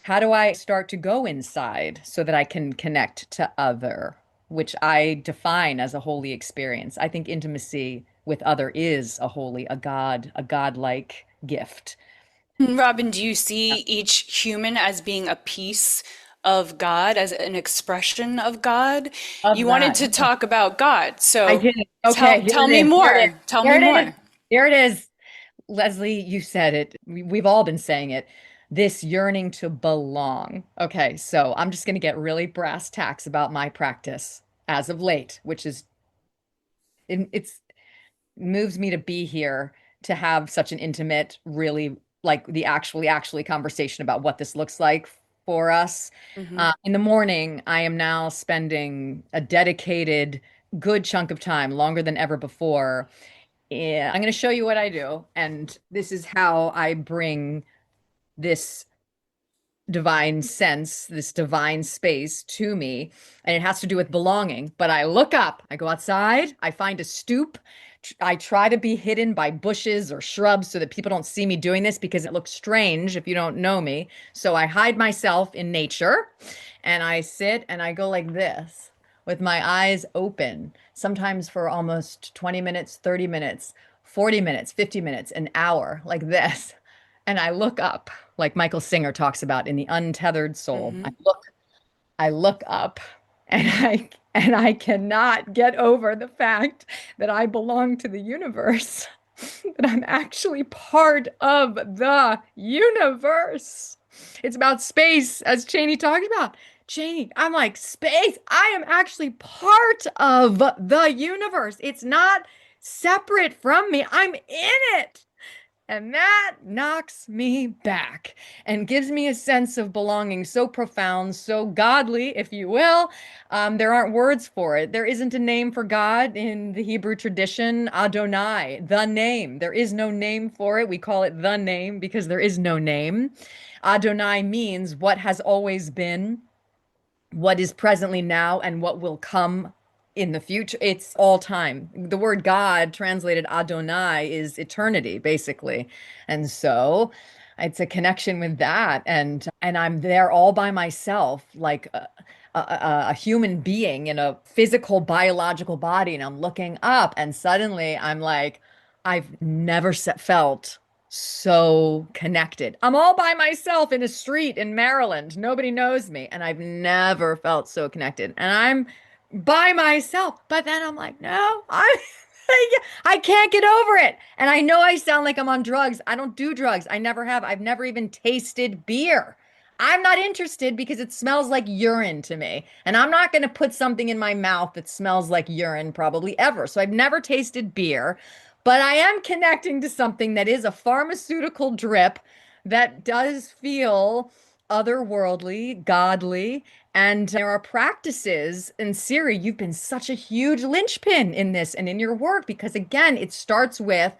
How do I start to go inside so that I can connect to other, which I define as a holy experience? I think intimacy with other is a godlike gift. Robin, do you see each human as being a piece of God, as an expression of God? Of You wanted that. to talk about God, I so did. Okay, here tell it me is. Here it is. more. Tell Here me it is. more. Here it is. Leslie, you said it. We've all been saying it. This yearning to belong. Okay, so I'm just going to get really brass tacks about my practice as of late, which is it's moves me to be here to have such an intimate, really like the actually conversation about what this looks like for us. Mhm. In the morning, I am now spending a dedicated, good chunk of time, longer than ever before. Yeah, I'm going to show you what I do. And this is how I bring this divine sense, this divine space to me. And it has to do with belonging. But I look up, I go outside, I find a stoop. I try to be hidden by bushes or shrubs so that people don't see me doing this because it looks strange if you don't know me. So I hide myself in nature and I sit and I go like this with my eyes open, sometimes for almost 20 minutes, 30 minutes, 40 minutes, 50 minutes, an hour, like this. And I look up, like Michael Singer talks about in The Untethered Soul. Mhm. I look up and I cannot get over the fact that I belong to the universe, that I'm actually part of the universe. It's about space, as Cheney talked about. Cheney, I'm like, space. I am actually part of the universe. It's not separate from me. I'm in it. And that knocks me back and gives me a sense of belonging so profound, so godly, if you will. There aren't words for it. There isn't a name for God in the Hebrew tradition, Adonai, the name. There is no name for it. We call it the name because there is no name. Adonai means what has always been, what is presently now, and what will come in the future. It's all time. The word God, translated Adonai, is eternity, basically. And so it's a connection with that. And I'm there all by myself, like a human being in a physical, biological body. And I'm looking up, and suddenly I'm like, I've never felt so connected. I'm all by myself in a street in Maryland. Nobody knows me. And I've never felt so connected. And I'm by myself. But then I'm like, no, I can't get over it. And I know I sound like I'm on drugs. I don't do drugs. I never have. I've never even tasted beer. I'm not interested because it smells like urine to me. And I'm not going to put something in my mouth that smells like urine probably ever. So I've never tasted beer. But I am connecting to something that is a pharmaceutical drip that does feel otherworldly, godly. And there are practices, and Siri, you've been such a huge linchpin in this and in your work because, again, it starts with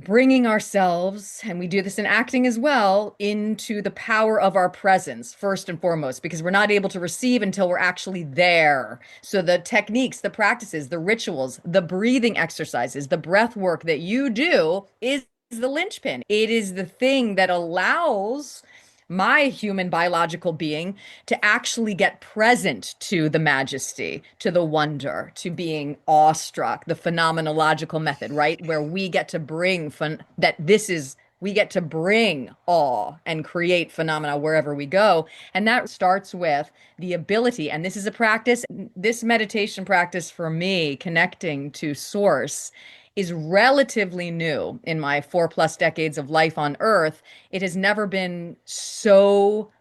bringing ourselves, and we do this in acting as well, into the power of our presence, first and foremost, because we're not able to receive until we're actually there. So the techniques, the practices, the rituals, the breathing exercises, the breath work that you do is the linchpin. It is the thing that allows my human biological being to actually get present to the majesty, to the wonder, to being awestruck, the phenomenological method, right? Where we get to bring we get to bring awe and create phenomena wherever we go. And that starts with the ability, and this is a practice, this meditation practice for me, connecting to source, is relatively new in my 4+ decades of life on earth. It has never been so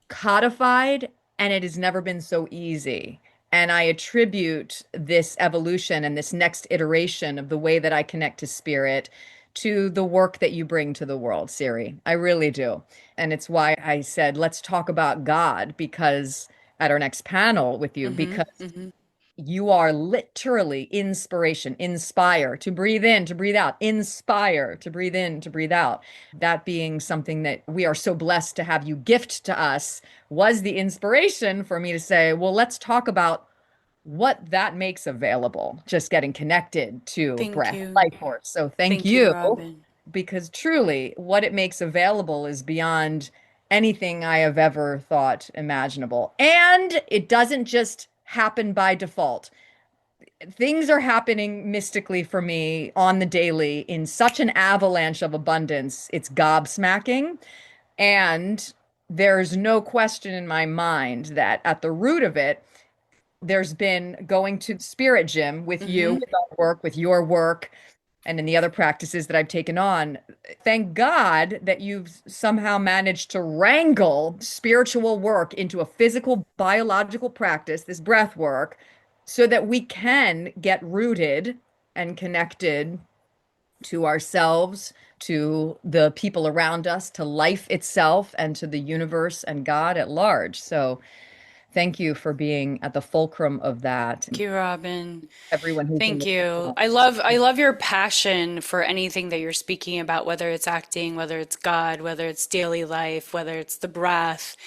codified and it has never been so easy. And I attribute this evolution and this next iteration of the way that I connect to spirit to the work that you bring to the world, Siri. I really do. And it's why I said, let's talk about God, because at our next panel with you, because you are literally inspiration, inspire, to breathe in, to breathe out, inspire, to breathe in, to breathe out. That being something that we are so blessed to have you gift to us was the inspiration for me to say, well, let's talk about what that makes available, just getting connected to Thank breath, you. life force. So thank Thank you, you, Robin. because truly what it makes available is beyond anything I have ever thought imaginable. And it doesn't just happen by default. Things are happening mystically for me on the daily in such an avalanche of abundance. It's gobsmacking. And there's no question in my mind that at the root of it, there's been going to spirit gym with you, with our work, with your work, and in the other practices that I've taken on. Thank God that you've somehow managed to wrangle spiritual work into a physical, biological practice, this breath work, so that we can get rooted and connected to ourselves, to the people around us, to life itself, and to the universe and God at large. So thank you for being at the fulcrum of that. Thank you, Robin. Everyone who's in Thank this you. I love your passion for anything that you're speaking about, whether it's acting, whether it's God, whether it's daily life, whether it's the breath,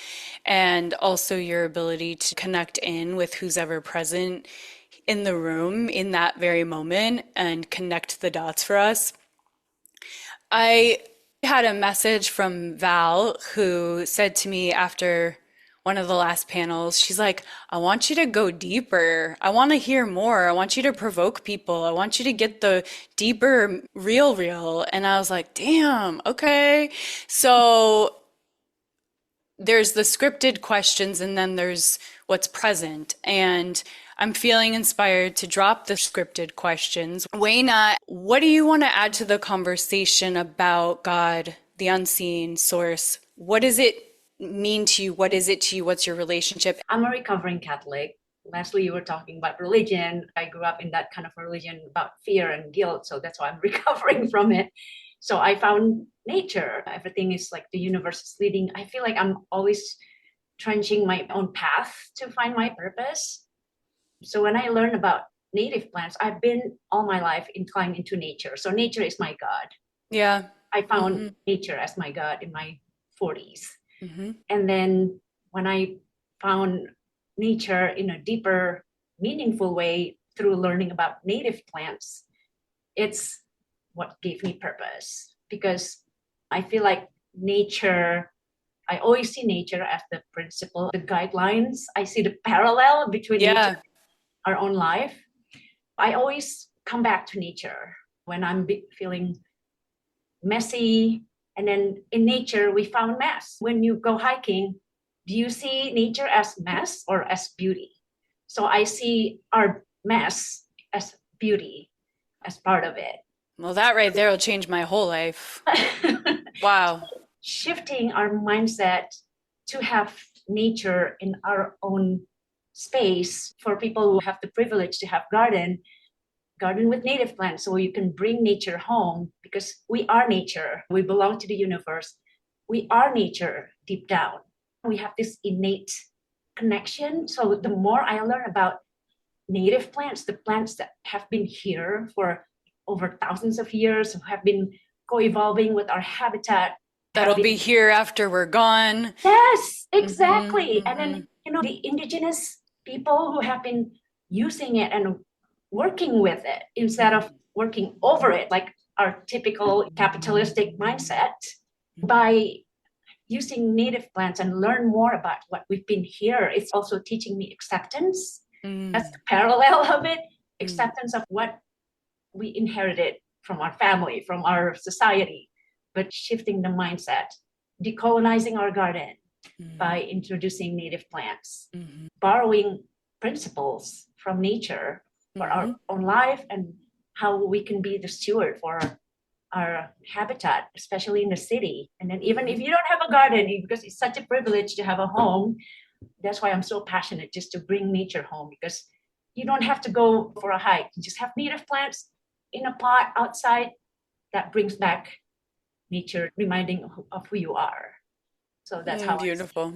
and also your ability to connect in with who's ever present in the room in that very moment and connect the dots for us. I had a message from Val who said to me after one of the last panels, she's like, I want you to go deeper. I want to hear more. I want you to provoke people. I want you to get the deeper, real. And I was like, damn, okay. So there's the scripted questions and then there's what's present. And I'm feeling inspired to drop the scripted questions. Wayna, what do you want to add to the conversation about God, the unseen source? What does it mean to you? What is it to you? What's your relationship? I'm a recovering Catholic. Leslie, you were talking about religion. I grew up in that kind of religion about fear and guilt. So that's why I'm recovering from it. So I found nature. Everything is like the universe is leading. I feel like I'm always trenching my own path to find my purpose. So when I learned about native plants, I've been all my life inclined into nature. So nature is my God. Yeah. I found nature as my God in my 40s. Mm-hmm. And then when I found nature in a deeper, meaningful way through learning about native plants, it's what gave me purpose. Because I feel like nature, I always see nature as the principle, the guidelines. I see the parallel between nature and our own life. I always come back to nature when I'm feeling messy. And then in nature, we found mess. When you go hiking, do you see nature as mess or as beauty? So I see our mess as beauty, as part of it. Well, that right there will change my whole life. Wow. Shifting our mindset to have nature in our own space for people who have the privilege to have garden with native plants, so you can bring nature home, because we are nature. We belong to the universe. We are nature deep down. We have this innate connection. So the more I learn about native plants, the plants that have been here for over thousands of years, have been co-evolving with our habitat. That'll be here after we're gone. Yes, exactly. And then, the indigenous people who have been using it and working with it instead of working over it, like our typical capitalistic mindset, by using native plants and learn more about what we've been here. It's also teaching me acceptance. That's the parallel of it. Acceptance of what we inherited from our family, from our society, but shifting the mindset, decolonizing our garden by introducing native plants, borrowing principles from nature for our own life and how we can be the steward for our habitat, especially in the city. And then even if you don't have a garden, because it's such a privilege to have a home, that's why I'm so passionate just to bring nature home, because you don't have to go for a hike. You just have native plants in a pot outside. that brings back nature, reminding of who you are. So that's how I see it. Beautiful.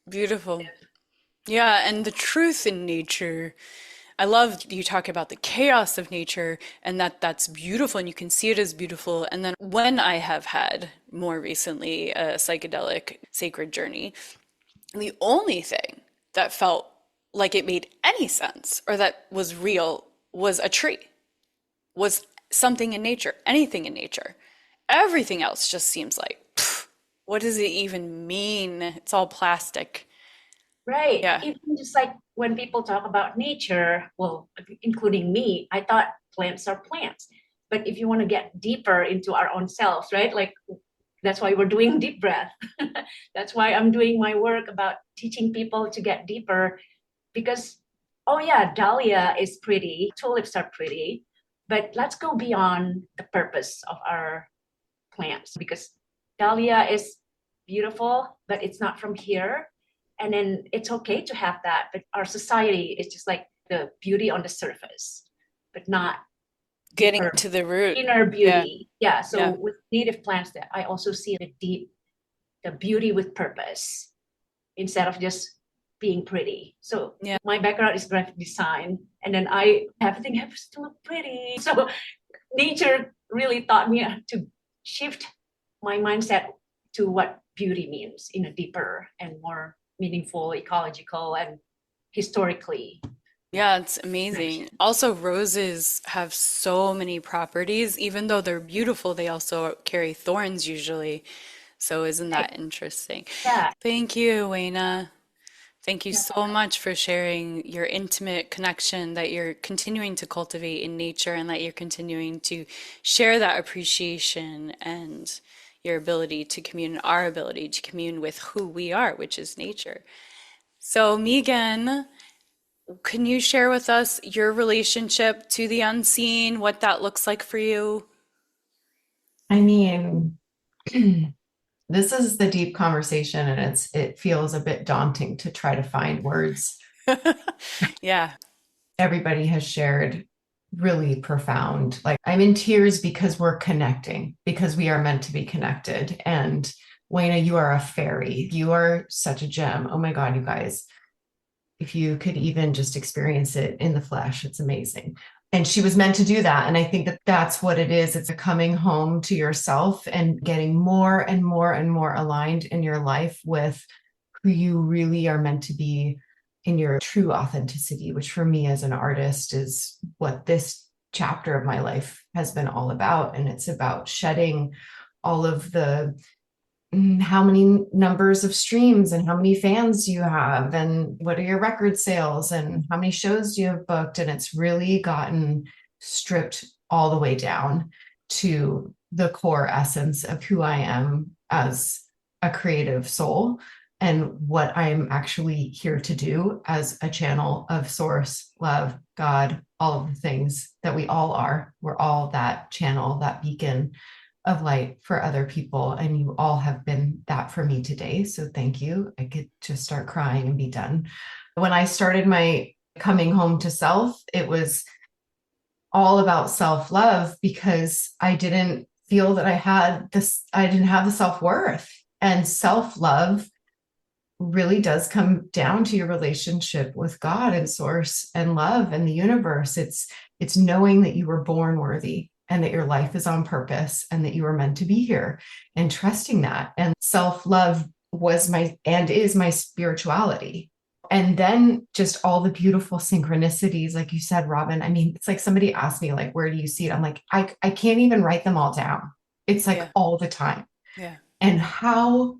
Beautiful. Yeah, and the truth in nature. I love you talk about the chaos of nature and that's beautiful and you can see it as beautiful. And then when I have had more recently a psychedelic sacred journey, the only thing that felt like it made any sense or that was real was a tree, was something in nature, anything in nature. Everything else just seems like, pff, what does it even mean? It's all plastic. Right. Yeah. Even just like when people talk about nature, well, including me, I thought plants are plants. But if you want to get deeper into our own selves, right? Like that's why we're doing deep breath. That's why I'm doing my work about teaching people to get deeper because, oh yeah, dahlia is pretty, tulips are pretty, but let's go beyond the purpose of our plants because dahlia is beautiful, but it's not from here. And then it's okay to have that. But our society is just like the beauty on the surface, but not Getting deeper, to the root. inner beauty. Yeah. So Yeah. with native plants, that I also see the beauty with purpose instead of just being pretty. So Yeah. my background is graphic design, and then everything happens to look pretty. So nature really taught me to shift my mindset to what beauty means in a deeper and more meaningful, ecological, and historically. Yeah, it's amazing. Also, roses have so many properties. Even though they're beautiful, they also carry thorns usually. So isn't that interesting? Yeah. Thank you, Wayna. Thank you Yeah. so much for sharing your intimate connection that you're continuing to cultivate in nature and that you're continuing to share that appreciation and your ability to commune, our ability to commune with who we are, which is nature. So, Megan, can you share with us your relationship to the unseen, what that looks like for you? I mean, this is the deep conversation, and it feels a bit daunting to try to find words. Yeah. Everybody has shared really profound. Like I'm in tears because we're connecting, because we are meant to be connected. And Wayna, you are a fairy. You are such a gem. Oh my God, you guys. If you could even just experience it in the flesh, it's amazing. And she was meant to do that. And I think that that's what it is. It's a coming home to yourself and getting more and more and more aligned in your life with who you really are meant to be in your true authenticity, which for me as an artist is what this chapter of my life has been all about. And it's about shedding all of the how many numbers of streams and how many fans do you have and what are your record sales and how many shows do you have booked, and it's really gotten stripped all the way down to the core essence of who I am as a creative soul and what I'm actually here to do as a channel of source, love, God, all of the things that we all are. We're all that channel, that beacon of light for other people, and you all have been that for me today. So thank you. I could just start crying and be done. When I started my coming home to self, it was all about self-love because I didn't feel that I didn't have the self-worth. And self-love really does come down to your relationship with God and source and love and the universe. It's knowing that you were born worthy and that your life is on purpose and that you were meant to be here and trusting that. And self-love was is my spirituality. And then just all the beautiful synchronicities, like you said, Robin. I mean, it's like somebody asked me, like, where do you see it? I'm like, I can't even write them all down. It's like all the time. Yeah. And how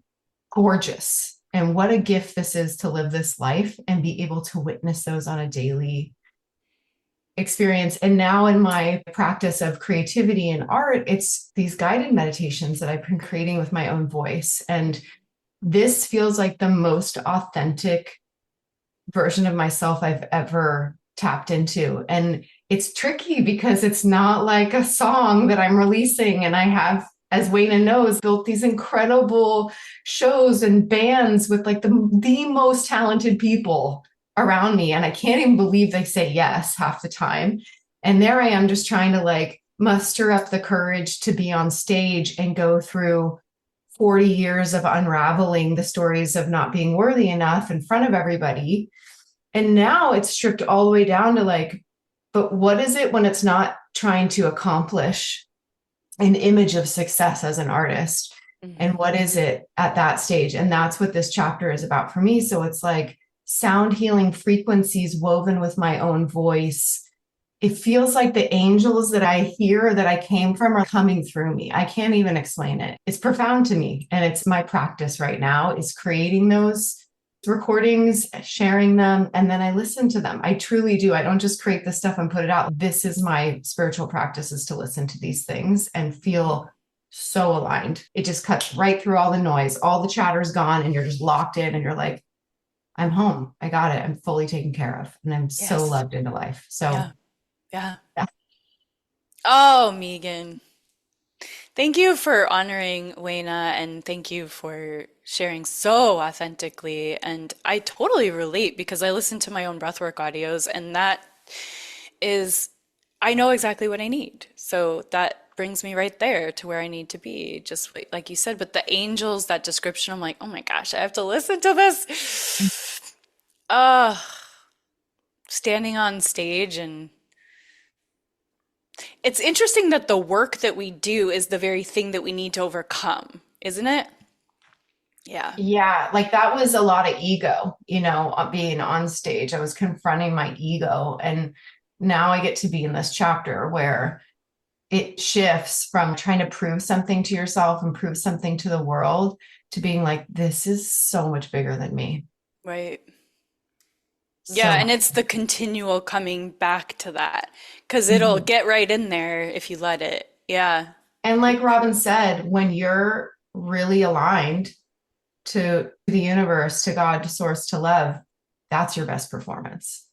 gorgeous and what a gift this is to live this life and be able to witness those on a daily experience. And now in my practice of creativity and art, it's these guided meditations that I've been creating with my own voice. And this feels like the most authentic version of myself I've ever tapped into. And it's tricky because it's not like a song that I'm releasing. And I have, as Wayna knows, built these incredible shows and bands with like the most talented people around me. And I can't even believe they say yes half the time. And there I am just trying to like muster up the courage to be on stage and go through 40 years of unraveling the stories of not being worthy enough in front of everybody. And now it's stripped all the way down to like, but what is it when it's not trying to accomplish an image of success as an artist? And what is it at that stage? And that's what this chapter is about for me. So it's like sound healing frequencies woven with my own voice. It feels like the angels that I hear that I came from are coming through me. I can't even explain it. It's profound to me. And it's my practice right now is creating those recordings, sharing them, and then I listen to them. I truly do. I don't just create this stuff and put it out. This is my spiritual practice, is to listen to these things and feel so aligned. It just cuts right through all the noise. All the chatter's gone and you're just locked in and you're like, I'm home. I got it. I'm fully taken care of. And I'm so loved into life. So yeah. Oh, Megan. Thank you for honoring Wayna, and thank you for sharing so authentically. And I totally relate because I listen to my own breathwork audios, and that is, I know exactly what I need. So that brings me right there to where I need to be, just like you said. But the angels, that description, I'm like, oh my gosh, I have to listen to this. Standing on stage, and it's interesting that the work that we do is the very thing that we need to overcome, isn't it? Yeah. Yeah, like that was a lot of ego, being on stage. I was confronting my ego. And now I get to be in this chapter where it shifts from trying to prove something to yourself and prove something to the world to being like, this is so much bigger than me. Right. Yeah, and it's the continual coming back to that because it'll get right in there if you let it. Yeah. And like Robin said, when you're really aligned to the universe, to God, to source, to love, that's your best performance.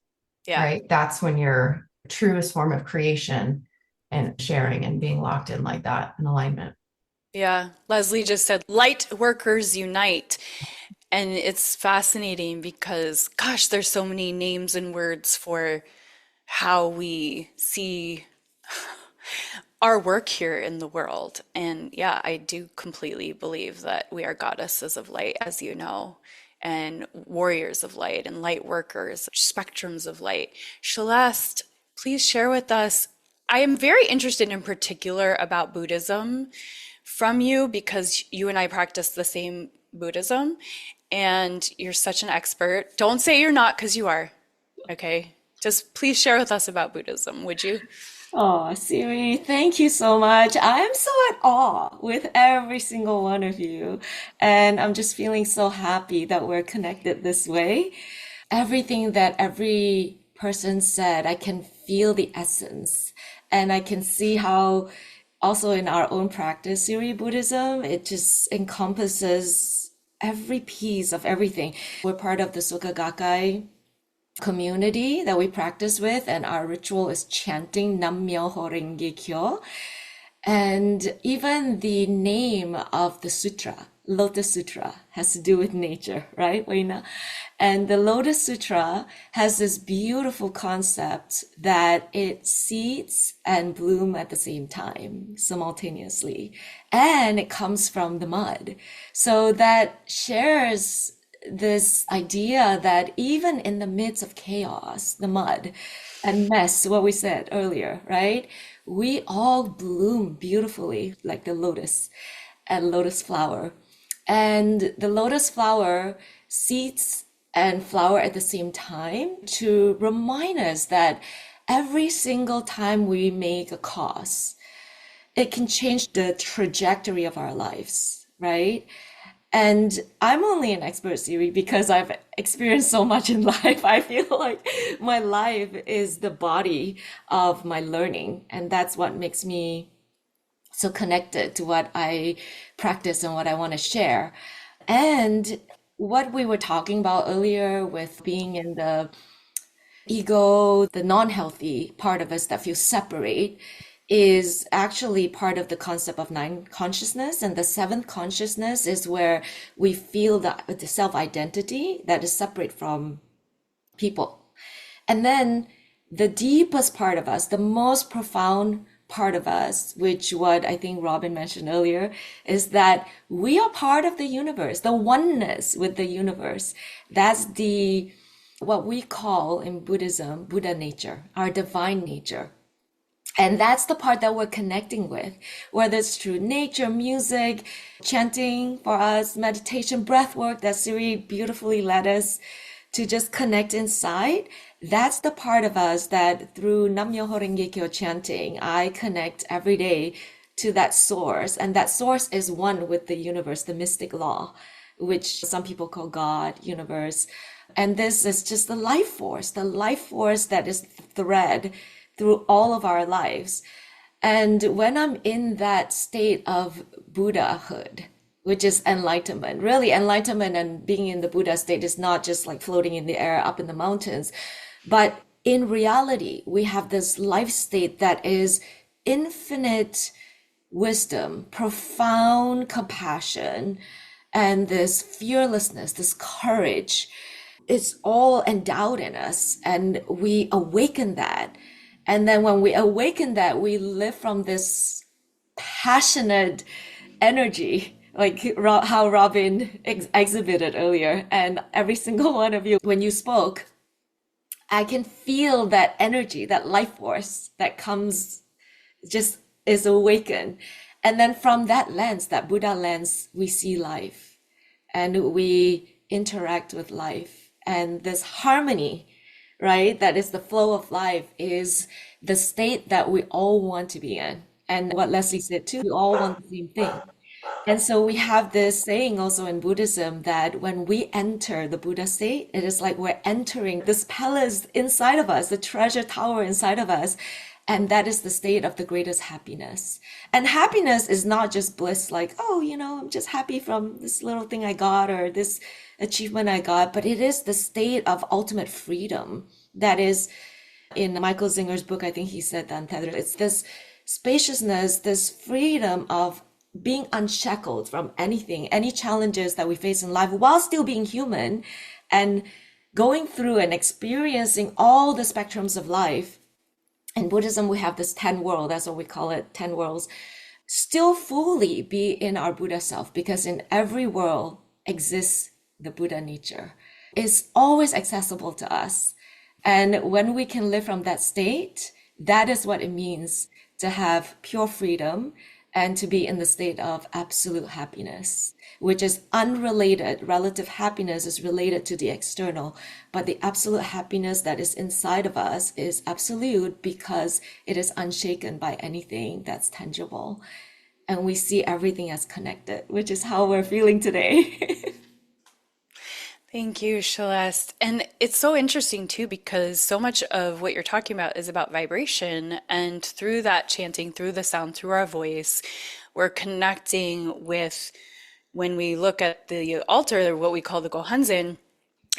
Yeah. Right. That's when your truest form of creation and sharing and being locked in like that in alignment. Yeah. Leslie just said, light workers unite. And it's fascinating because, gosh, there's so many names and words for how we see our work here in the world. And yeah, I do completely believe that we are goddesses of light, as you know, and warriors of light and light workers, spectrums of light. Celeste, please share with us. I am very interested in particular about Buddhism from you because you and I practice the same Buddhism. And you're such an expert. Don't say you're not, because you are. Okay. Just please share with us about Buddhism, would you? Oh, Siri, thank you so much. I'm so at awe with every single one of you. And I'm just feeling so happy that we're connected this way. Everything that every person said, I can feel the essence. And I can see how also in our own practice, Siri Buddhism, it just encompasses every piece of everything. We're part of the Soka Gakkai community that we practice with, and our ritual is chanting Nam Myoho Renge Kyo. And even the name of the sutra, Lotus Sutra, has to do with nature, right, Wayna? And the Lotus Sutra has this beautiful concept that it seeds and bloom at the same time, simultaneously. And it comes from the mud. So that shares this idea that even in the midst of chaos, the mud and mess, what we said earlier, right? We all bloom beautifully like the lotus and lotus flower. And the lotus flower seeds and flower at the same time to remind us that every single time we make a cause, it can change the trajectory of our lives, right? And I'm only an expert, Siri, because I've experienced so much in life. I feel like my life is the body of my learning. And that's what makes me so connected to what I practice and what I want to share. And what we were talking about earlier with being in the ego, the non-healthy part of us that feels separate, is actually part of the concept of nine consciousness. And the seventh consciousness is where we feel the self-identity that is separate from people. And then the deepest part of us, the most profound part of us, which what I think Robin mentioned earlier, is that we are part of the universe, the oneness with the universe. That's what we call in Buddhism, Buddha nature, our divine nature. And that's the part that we're connecting with, whether it's through nature, music, chanting for us, meditation, breath work that Siri beautifully led us to just connect inside. That's the part of us that through Nam-myoho Renge Kyo chanting, I connect every day to that source. And that source is one with the universe, the mystic law, which some people call God, universe. And this is just the life force that is the thread through all of our lives. And when I'm in that state of Buddhahood, which is enlightenment, really enlightenment and being in the Buddha state is not just like floating in the air up in the mountains, but in reality, we have this life state that is infinite wisdom, profound compassion, and this fearlessness, this courage. It's all endowed in us, and we awaken that. And then when we awaken that, we live from this passionate energy, like how Robin exhibited earlier. And every single one of you, when you spoke, I can feel that energy, that life force that comes, just is awakened. And then from that lens, that Buddha lens, we see life and we interact with life. And this harmony, right? That is the flow of life, is the state that we all want to be in. And what Leslie said too, we all want the same thing. And so we have this saying also in Buddhism that when we enter the Buddha state, it is like we're entering this palace inside of us, the treasure tower inside of us. And that is the state of the greatest happiness. And happiness is not just bliss, like, oh, I'm just happy from this little thing I got or this achievement I got, but it is the state of ultimate freedom. That is in Michael Zinger's book, I think he said that, Untethered. It's this spaciousness, this freedom of being unshackled from anything, any challenges that we face in life while still being human and going through and experiencing all the spectrums of life. In Buddhism, we have this 10 world, that's what we call it, 10 worlds, still fully be in our Buddha self, because in every world exists the Buddha nature. It's always accessible to us. And when we can live from that state, that is what it means to have pure freedom and to be in the state of absolute happiness, which is unrelated. Relative happiness is related to the external, but the absolute happiness that is inside of us is absolute because it is unshaken by anything that's tangible. And we see everything as connected, which is how we're feeling today. Thank you, Celeste. And it's so interesting too, because so much of what you're talking about is about vibration. And through that chanting, through the sound, through our voice, we're connecting with, when we look at the altar, what we call the Gohanzen,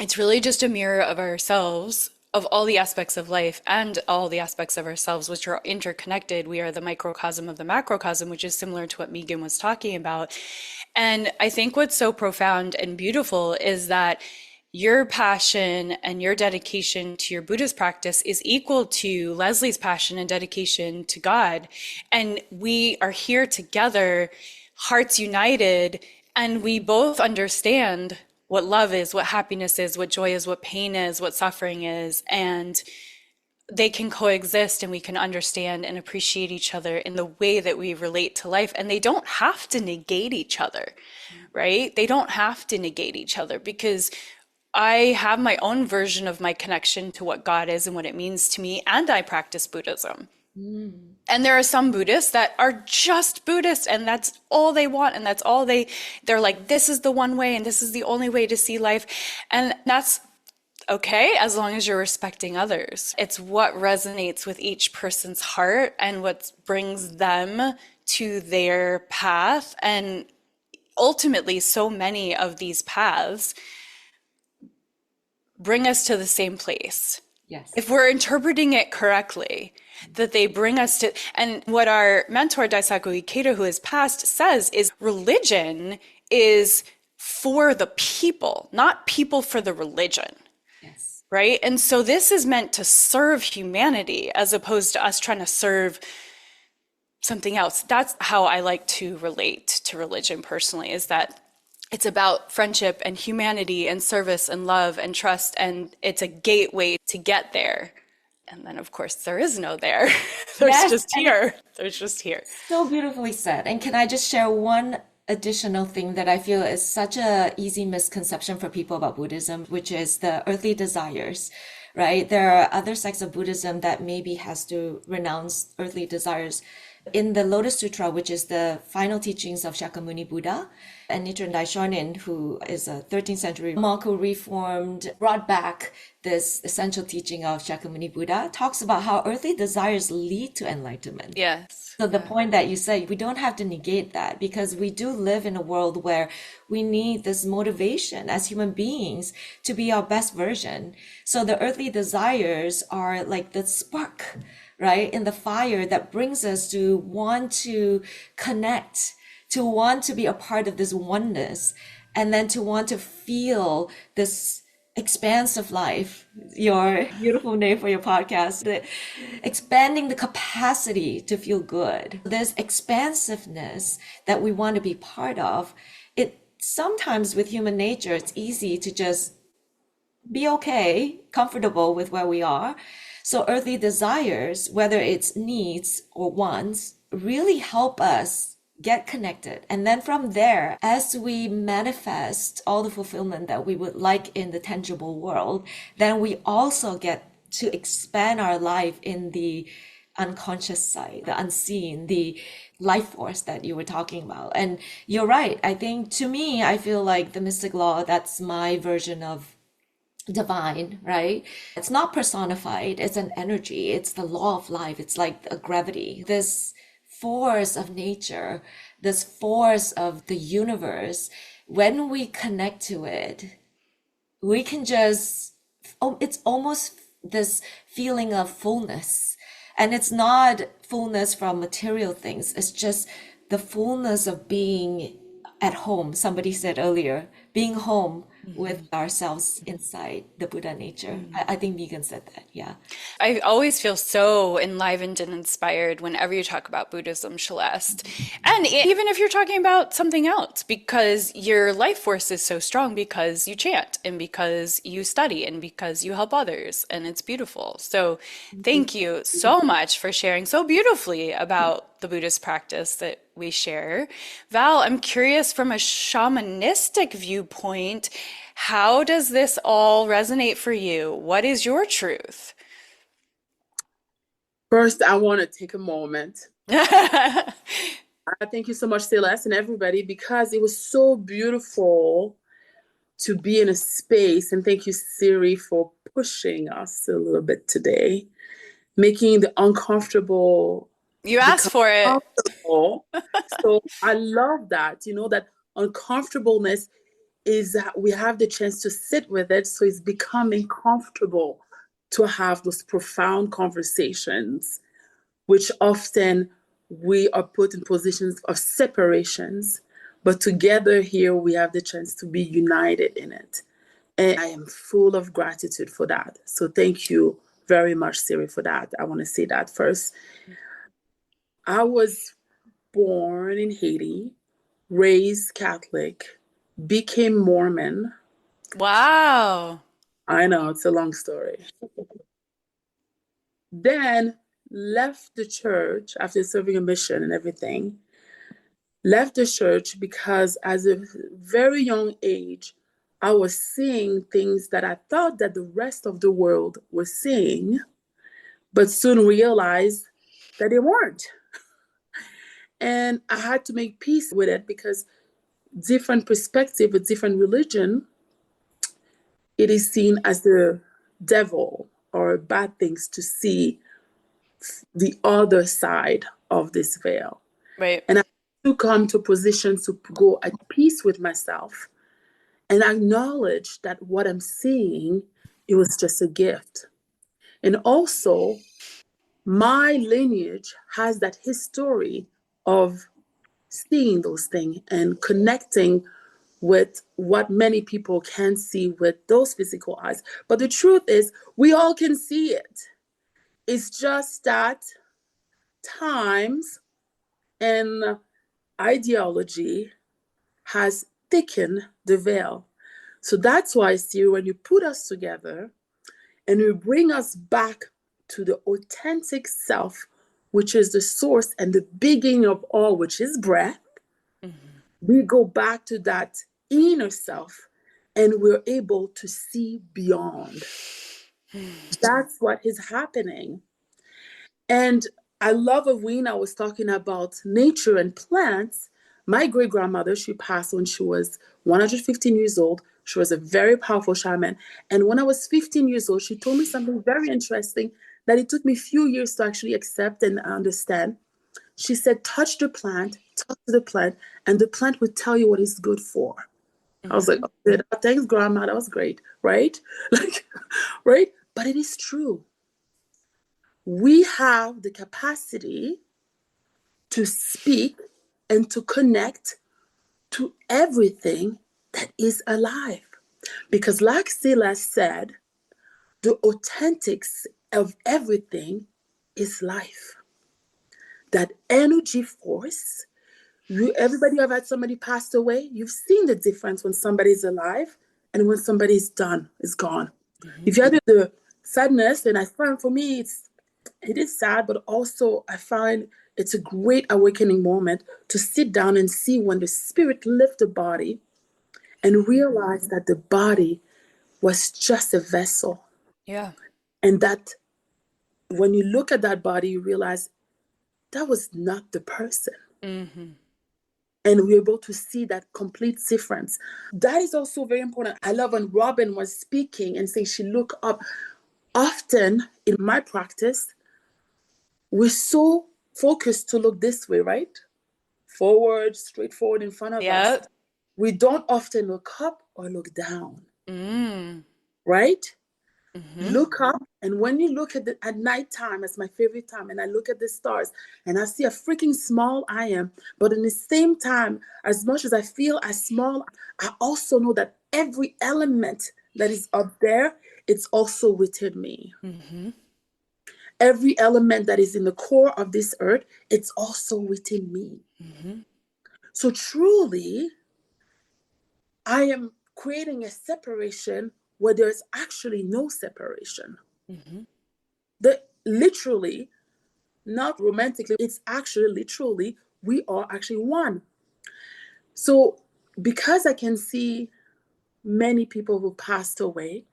it's really just a mirror of ourselves, of all the aspects of life and all the aspects of ourselves, which are interconnected. We are the microcosm of the macrocosm, which is similar to what Megan was talking about. And I think what's so profound and beautiful is that your passion and your dedication to your Buddhist practice is equal to Leslie's passion and dedication to God. And we are here together, hearts united, and we both understand what love is, what happiness is, what joy is, what pain is, what suffering is. And they can coexist, and we can understand and appreciate each other in the way that we relate to life. And they don't have to negate each other, right? They don't have to negate each other, because I have my own version of my connection to what God is and what it means to me, and I practice Buddhism. And there are some Buddhists that are just Buddhist, and that's all they want, and that's all they're like, this is the one way and this is the only way to see life. And that's okay, as long as you're respecting others. It's what resonates with each person's heart and what brings them to their path. And ultimately, so many of these paths bring us to the same place. Yes. If we're interpreting it correctly, that they bring us to, and what our mentor Daisaku Ikeda, who has passed, says is religion is for the people, not people for the religion. Yes. Right? And so this is meant to serve humanity as opposed to us trying to serve something else. That's how I like to relate to religion personally, is that it's about friendship and humanity and service and love and trust, and it's a gateway to get there. And then, of course, there is no there. There's Yes, just and here. There's just here. so beautifully said. And can I just share one additional thing that I feel is such a easy misconception for people about Buddhism, which is the earthly desires, right? There are other sects of Buddhism that maybe has to renounce earthly desires. In the Lotus Sutra, which is the final teachings of Shakyamuni Buddha, and Nichiren Daishonin, who is a 13th century monk who reformed, brought back this essential teaching of Shakyamuni Buddha, talks about how earthly desires lead to enlightenment. Yes. So the point that you said, we don't have to negate that, because we do live in a world where we need this motivation as human beings to be our best version. So the earthly desires are like the spark, right, in the fire that brings us to want to connect, to want to be a part of this oneness, and then to want to feel this expanse of life, your beautiful name for your podcast, expanding the capacity to feel good, this expansiveness that we want to be part of. It sometimes with human nature, it's easy to just be okay, comfortable with where we are. So earthly desires, whether it's needs or wants, really help us get connected. And then from there, as we manifest all the fulfillment that we would like in the tangible world, then we also get to expand our life in the unconscious side, the unseen, the life force that you were talking about. And you're right. I think, to me, I feel like the mystic law, that's my version of divine, right? It's not personified, it's an energy, it's the law of life, it's like a gravity, this force of nature, this force of the universe. When we connect to it, we can just, it's almost this feeling of fullness. And it's not fullness from material things, it's just the fullness of being at home. Somebody said earlier, being home with ourselves inside the Buddha nature. I think Megan said that. Yeah. I always feel so enlivened and inspired whenever you talk about Buddhism, Celeste. And even if you're talking about something else, because your life force is so strong because you chant and because you study and because you help others, and it's beautiful. So thank you so much for sharing so beautifully about the Buddhist practice that we share. Val, I'm curious, from a shamanistic viewpoint, how does this all resonate for you? What is your truth? First, I want to take a moment. I thank you so much, Celeste, and everybody, because it was so beautiful to be in a space. And thank you, Siri, for pushing us a little bit today, making the uncomfortable. You asked for it. So I love that, that uncomfortableness is that we have the chance to sit with it. So it's becoming comfortable to have those profound conversations, which often we are put in positions of separations, but together here we have the chance to be united in it. And I am full of gratitude for that. So thank you very much, Siri, for that. I want to say that first. I was born in Haiti, raised Catholic, became Mormon. Wow. I know, it's a long story. Then left the church after serving a mission and everything. Left the church because as a very young age, I was seeing things that I thought that the rest of the world was seeing, but soon realized that they weren't. And I had to make peace with it, because different perspective with different religion, it is seen as the devil or bad things to see the other side of this veil. Right. And I had to come to positions to go at peace with myself and acknowledge that what I'm seeing, it was just a gift. And also, my lineage has that history of seeing those things and connecting with what many people can see with those physical eyes. But the truth is, we all can see it. It's just that times and ideology has thickened the veil. So that's why, see, when you put us together and you bring us back to the authentic self, which is the source and the beginning of all, which is breath, we go back to that inner self and we're able to see beyond. That's what is happening. And I love it when I was talking about nature and plants. My great grandmother, she passed when she was 115 years old. She was a very powerful shaman. And when I was 15 years old, she told me something very interesting that it took me a few years to actually accept and understand. She said, touch the plant, talk to the plant, and the plant would tell you what it's good for. I was like, oh, thanks, Grandma. That was great, right? Like, right? But it is true. We have the capacity to speak and to connect to everything that is alive. Because like Sila said, the authentics of everything is life. That energy force, everybody have had somebody passed away, you've seen the difference when somebody's alive and when somebody's done, is gone. If you had the sadness, and I find for me, it is sad, but also I find it's a great awakening moment to sit down and see when the spirit left the body and realize that the body was just a vessel. Yeah. And that when you look at that body, you realize that was not the person. And we're able to see that complete difference. That is also very important. I love when Robin was speaking and saying she looked up. Often in my practice, we're so focused to look this way, right? Forward, straight forward in front of us. We don't often look up or look down, right? Look up, and when you look at nighttime, it's my favorite time, and I look at the stars, and I see how freaking small I am. But in the same time, as much as I feel as small, I also know that every element that is up there, it's also within me. Every element that is in the core of this earth, it's also within me. So truly, I am creating a separation where there's actually no separation. Literally, not romantically, it's actually literally, we are actually one. So because I can see many people who passed away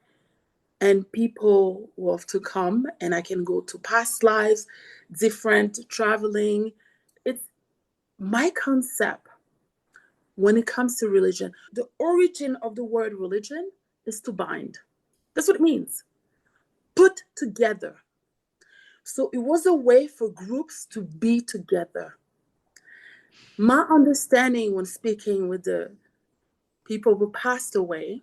and people who have to come, and I can go to past lives, different traveling, it's my concept when it comes to religion. The origin of the word religion is to bind. That's what it means. Put together. So it was a way for groups to be together. My understanding when speaking with the people who passed away,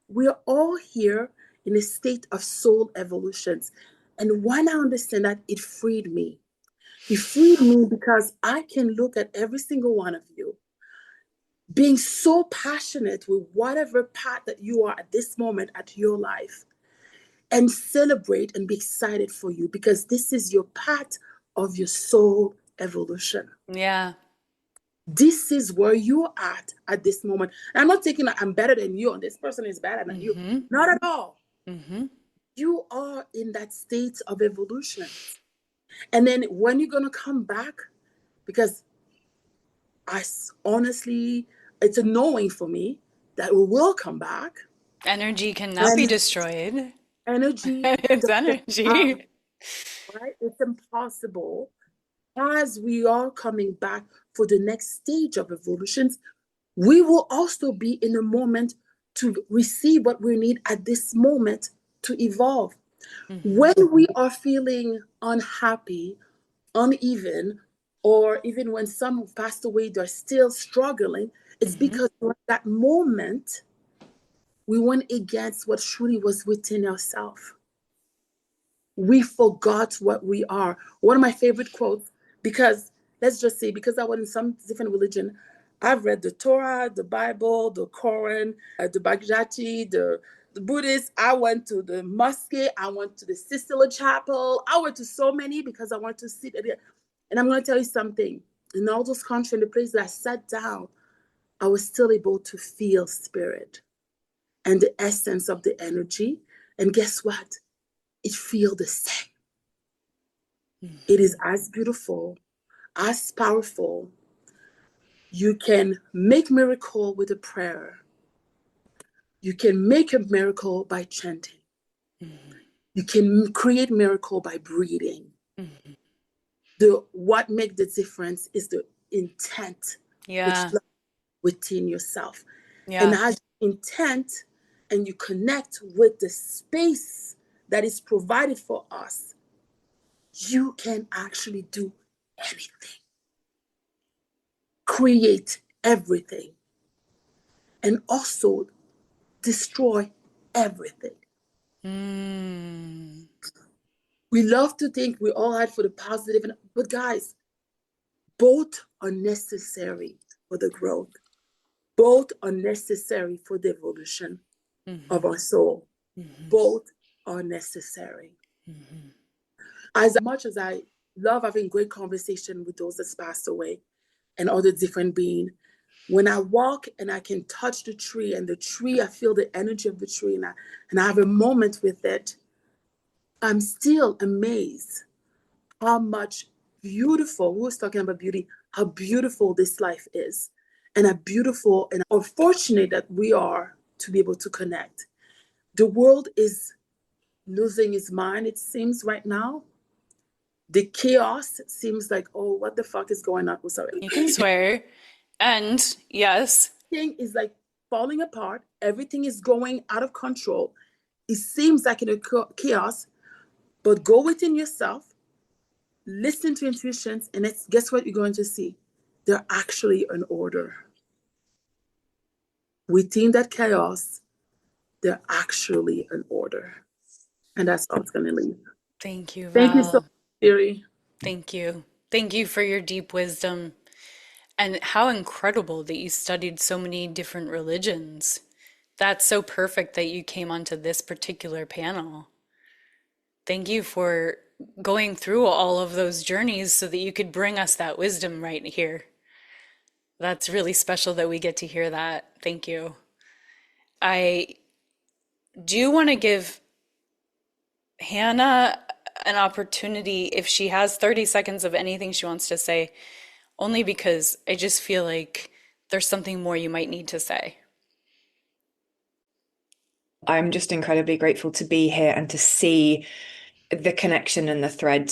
we're all here in a state of soul evolutions. And when I understand that, it freed me. It freed me because I can look at every single one of you being so passionate with whatever path that you are at this moment at your life, and celebrate and be excited for you because this is your path of your soul evolution. Yeah. This is where you're at this moment. And I'm not taking that I'm better than you and this person is better than you. Not at all. You are in that state of evolution. And then when you're going to come back, because honestly, it's a knowing for me that we will come back. Energy cannot be destroyed. Energy. It's energy. Right? It's impossible. As we are coming back for the next stage of evolutions, we will also be in a moment to receive what we need at this moment to evolve. When we are feeling unhappy, uneven, or even when some passed away, they're still struggling, it's because at that moment, we went against what truly was within ourselves. We forgot what we are. One of my favorite quotes, because let's just say, because I went in some different religion, I've read the Torah, the Bible, the Quran, the Bhagavad Gita, the Buddhist. I went to the mosque. I went to the Sicily Chapel. I went to so many because I wanted to sit there. And I'm going to tell you something. In all those countries, the place that I sat down, I was still able to feel spirit and the essence of the energy. And guess what? It feels the same. It is as beautiful, as powerful. You can make miracle with a prayer. You can make a miracle by chanting. You can create miracle by breathing. What makes the difference is the intent Yeah. within yourself. Yeah. And as intent and you connect with the space that is provided for us, you can actually do anything. Create everything. And also destroy everything. We love to think we all had for the positive, but guys, both are necessary for the growth. Both are necessary for the evolution of our soul. Both are necessary. As much as I love having great conversation with those that's passed away and other different beings, when I walk and I can touch the tree and the tree, I feel the energy of the tree and I have a moment with it, I'm still amazed how much beautiful, we was talking about beauty, how beautiful this life is and how beautiful and how fortunate that we are to be able to connect. The world is losing its mind, it seems right now. The chaos seems like, oh, what the fuck is going on? Oh, sorry. You can swear. And yes. Everything is like falling apart. Everything is going out of control. It seems like in a chaos, but go within yourself, listen to intuitions, and guess what you're going to see? They're actually an order. Within that chaos, they're actually an order. And that's how it's going to leave. Thank you, Val. Thank you so much, Siri. Thank you. Thank you for your deep wisdom. And how incredible that you studied so many different religions. That's so perfect that you came onto this particular panel. Thank you for going through all of those journeys so that you could bring us that wisdom right here. That's really special that we get to hear that. Thank you. I do want to give Hannah an opportunity if she has 30 seconds of anything she wants to say, only because I just feel like there's something more you might need to say. I'm just incredibly grateful to be here and to see the connection and the thread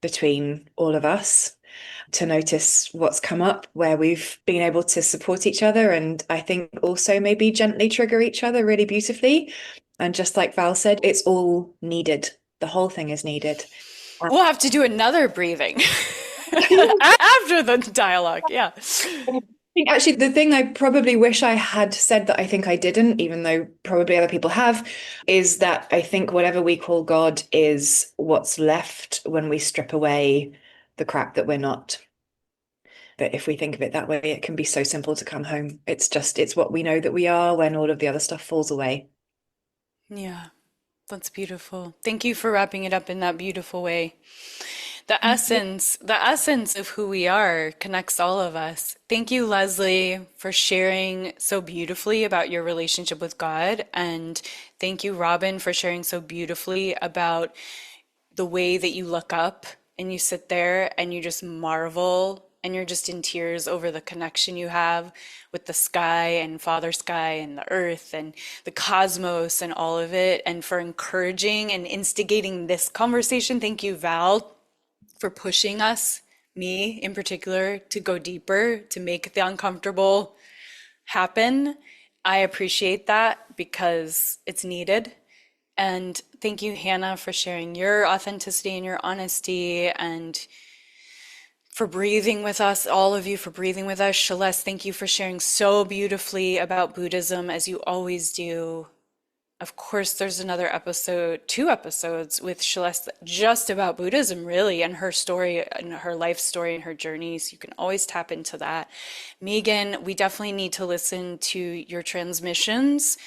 between all of us, to notice what's come up, where we've been able to support each other, and I think also maybe gently trigger each other really beautifully. And just like Val said, it's all needed. The whole thing is needed. We'll have to do another breathing after the dialogue. Yeah. Actually, the thing I probably wish I had said that I think I didn't, even though probably other people have, is that I think whatever we call God is what's left when we strip away the crap that we're not. But if we think of it that way, it can be so simple to come home. It's what we know that we are when all of the other stuff falls away. Yeah, that's beautiful. Thank you for wrapping it up in that beautiful way. The essence of who we are connects all of us. Thank you, Leslie, for sharing so beautifully about your relationship with God. And thank you, Robin, for sharing so beautifully about the way that you look up and you sit there and you just marvel and you're just in tears over the connection you have with the sky and Father Sky and the earth and the cosmos and all of it, and for encouraging and instigating this conversation. Thank you, Val, for pushing us, me in particular, to go deeper, to make the uncomfortable happen. I appreciate that because it's needed. And thank you, Hannah, for sharing your authenticity and your honesty, and for breathing with us, all of you for breathing with us. Celeste, thank you for sharing so beautifully about Buddhism, as you always do. Of course, there's another episode, 2 episodes with Celeste just about Buddhism, really, and her story and her life story and her journeys. You can always tap into that. Megan, we definitely need to listen to your transmissions.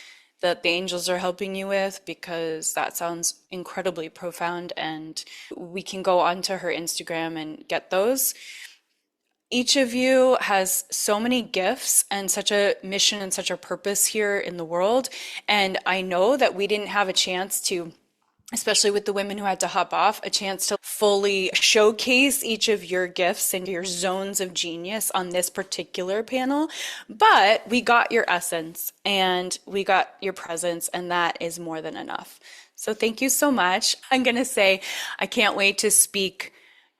that the angels are helping you with, because that sounds incredibly profound, and we can go onto her Instagram and get those. Each of you has so many gifts and such a mission and such a purpose here in the world. And I know that we didn't have a chance to, especially with the women who had to hop off, a chance to fully showcase each of your gifts and your zones of genius on this particular panel. But we got your essence and we got your presence, and that is more than enough. So thank you so much. I'm going to say I can't wait to speak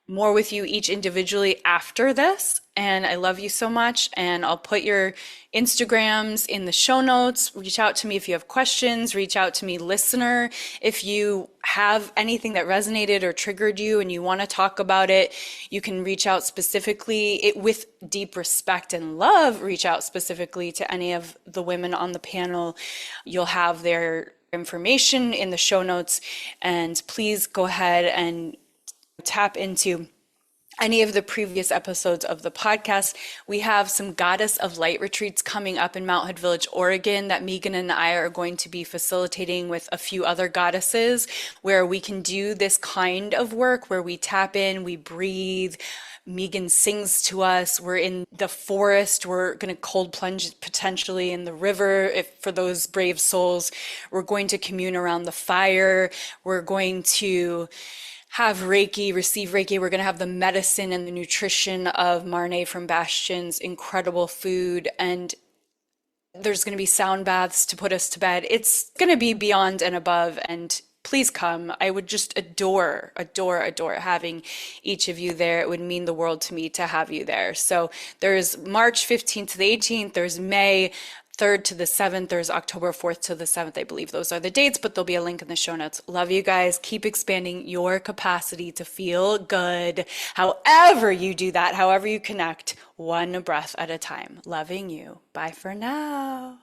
more with you each individually after this. And I love you so much. And I'll put your Instagrams in the show notes. Reach out to me if you have questions. Reach out to me, listener. If you have anything that resonated or triggered you and you want to talk about it, you can reach out specifically with deep respect and love. Reach out specifically to any of the women on the panel. You'll have their information in the show notes. And please go ahead and tap into any of the previous episodes of the podcast. We have some Goddess of Light retreats coming up in Mount Hood Village, Oregon, that Megan and I are going to be facilitating with a few other goddesses, where we can do this kind of work where we tap in, we breathe. Megan sings to us. We're in the forest. We're going to cold plunge potentially in the river for those brave souls. We're going to commune around the fire. We're going to have Reiki, receive Reiki. We're going to have the medicine and the nutrition of Marne from Bastion's incredible food. And there's going to be sound baths to put us to bed. It's going to be beyond and above. And please come. I would just adore having each of you there. It would mean the world to me to have you there. So there's March 15th to the 18th. There's May 3rd to the 7th. There's October 4th to the 7th. I believe those are the dates, but there'll be a link in the show notes. Love you guys. Keep expanding your capacity to feel good. However you do that, however you connect, one breath at a time. Loving you. Bye for now.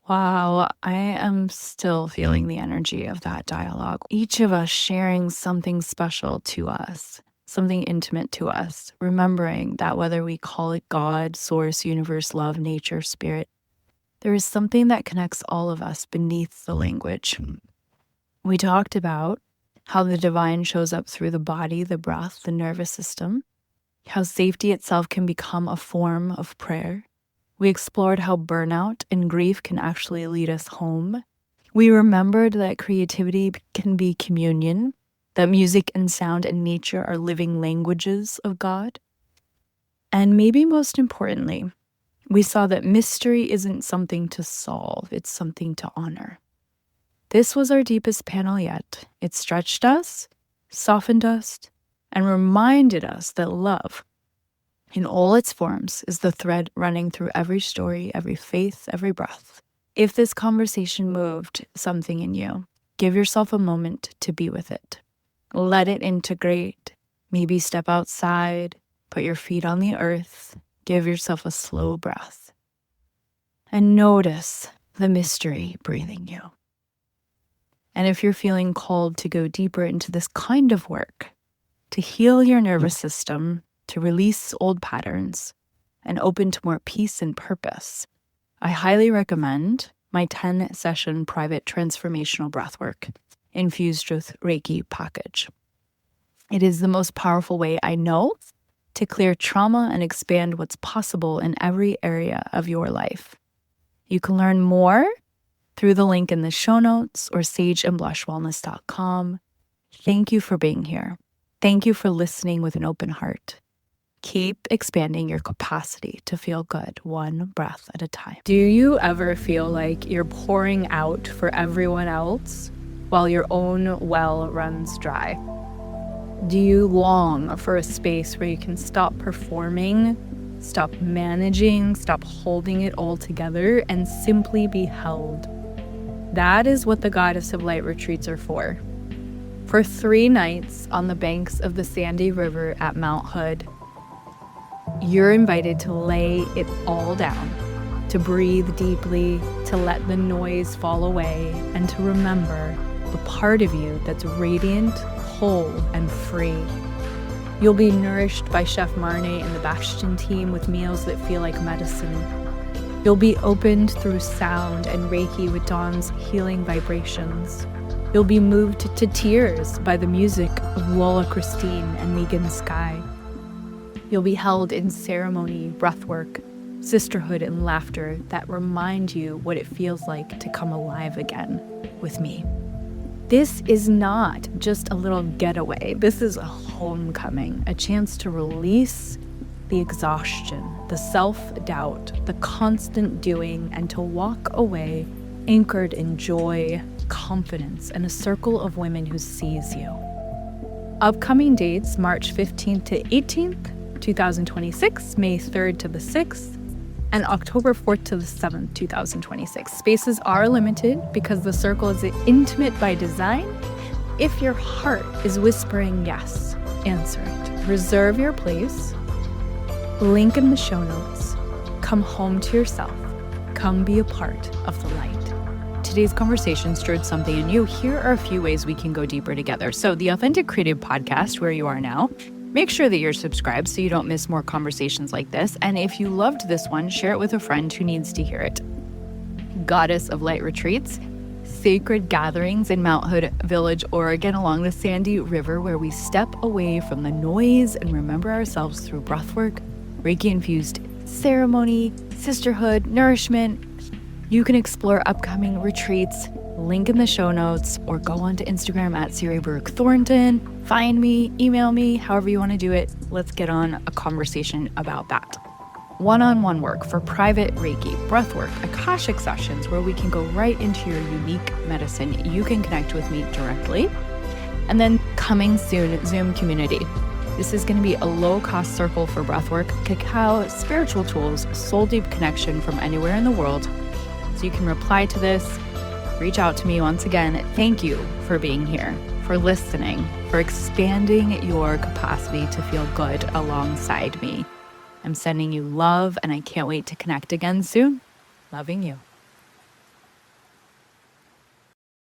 Wow, I am still feeling the energy of that dialogue. Each of us sharing something special to us, something intimate to us, remembering that whether we call it God, source, universe, love, nature, spirit, there is something that connects all of us beneath the language. We talked about how the divine shows up through the body, the breath, the nervous system, how safety itself can become a form of prayer. We explored how burnout and grief can actually lead us home. We remembered that creativity can be communion, that music and sound and nature are living languages of God. And maybe most importantly, we saw that mystery isn't something to solve, it's something to honor. This was our deepest panel yet. It stretched us, softened us, and reminded us that love, in all its forms, is the thread running through every story, every faith, every breath. If this conversation moved something in you, give yourself a moment to be with it. Let it integrate. Maybe step outside, put your feet on the earth, give yourself a slow breath, and notice the mystery breathing you. And if you're feeling called to go deeper into this kind of work, to heal your nervous system, to release old patterns, and open to more peace and purpose, I highly recommend my 10-session private transformational breathwork, infused with Reiki package. It is the most powerful way I know to clear trauma and expand what's possible in every area of your life. You can learn more through the link in the show notes or sageandblushwellness.com. Thank you for being here. Thank you for listening with an open heart. Keep expanding your capacity to feel good, one breath at a time. Do you ever feel like you're pouring out for everyone else while your own well runs dry? Do you long for a space where you can stop performing, stop managing, stop holding it all together, and simply be held? That is what the Goddess of Light retreats are for. For 3 nights on the banks of the Sandy River at Mount Hood, you're invited to lay it all down, to breathe deeply, to let the noise fall away, and to remember the part of you that's radiant, whole, and free. You'll be nourished by Chef Marne and the Bastion team with meals that feel like medicine. You'll be opened through sound and Reiki with Dawn's healing vibrations. You'll be moved to tears by the music of Lola Christine and Megan Sky. You'll be held in ceremony, breathwork, sisterhood, and laughter that remind you what it feels like to come alive again with me. This is not just a little getaway. This is a homecoming, a chance to release the exhaustion, the self-doubt, the constant doing, and to walk away anchored in joy, confidence, and a circle of women who sees you. Upcoming dates, March 15th to 18th, 2026, May 3rd to the 6th, and October 4th to the 7th, 2026. Spaces are limited because the circle is intimate by design. If your heart is whispering yes, answer it. Reserve your place. Link in the show notes. Come home to yourself. Come be a part of the light. Today's conversation stirred something in you. Here are a few ways we can go deeper together. So the Authentic Creative Podcast, where you are now, make sure that you're subscribed so you don't miss more conversations like this. And if you loved this one, share it with a friend who needs to hear it. Goddess of Light Retreats, sacred gatherings in Mount Hood Village, Oregon, along the Sandy River, where we step away from the noise and remember ourselves through breathwork, Reiki-infused ceremony, sisterhood, nourishment. You can explore upcoming retreats, link in the show notes, or go onto Instagram at Siri Burke Thornton. Find me, email me, however you want to do it. Let's get on a conversation about that. One-on-one work for private Reiki, breathwork, Akashic sessions where we can go right into your unique medicine. You can connect with me directly. And then coming soon, Zoom community. This is going to be a low-cost circle for breathwork, cacao, spiritual tools, soul-deep connection from anywhere in the world. So you can reply to this, reach out to me once again. Thank you for being here, for listening, for expanding your capacity to feel good alongside me. I'm sending you love, and I can't wait to connect again soon. Loving you.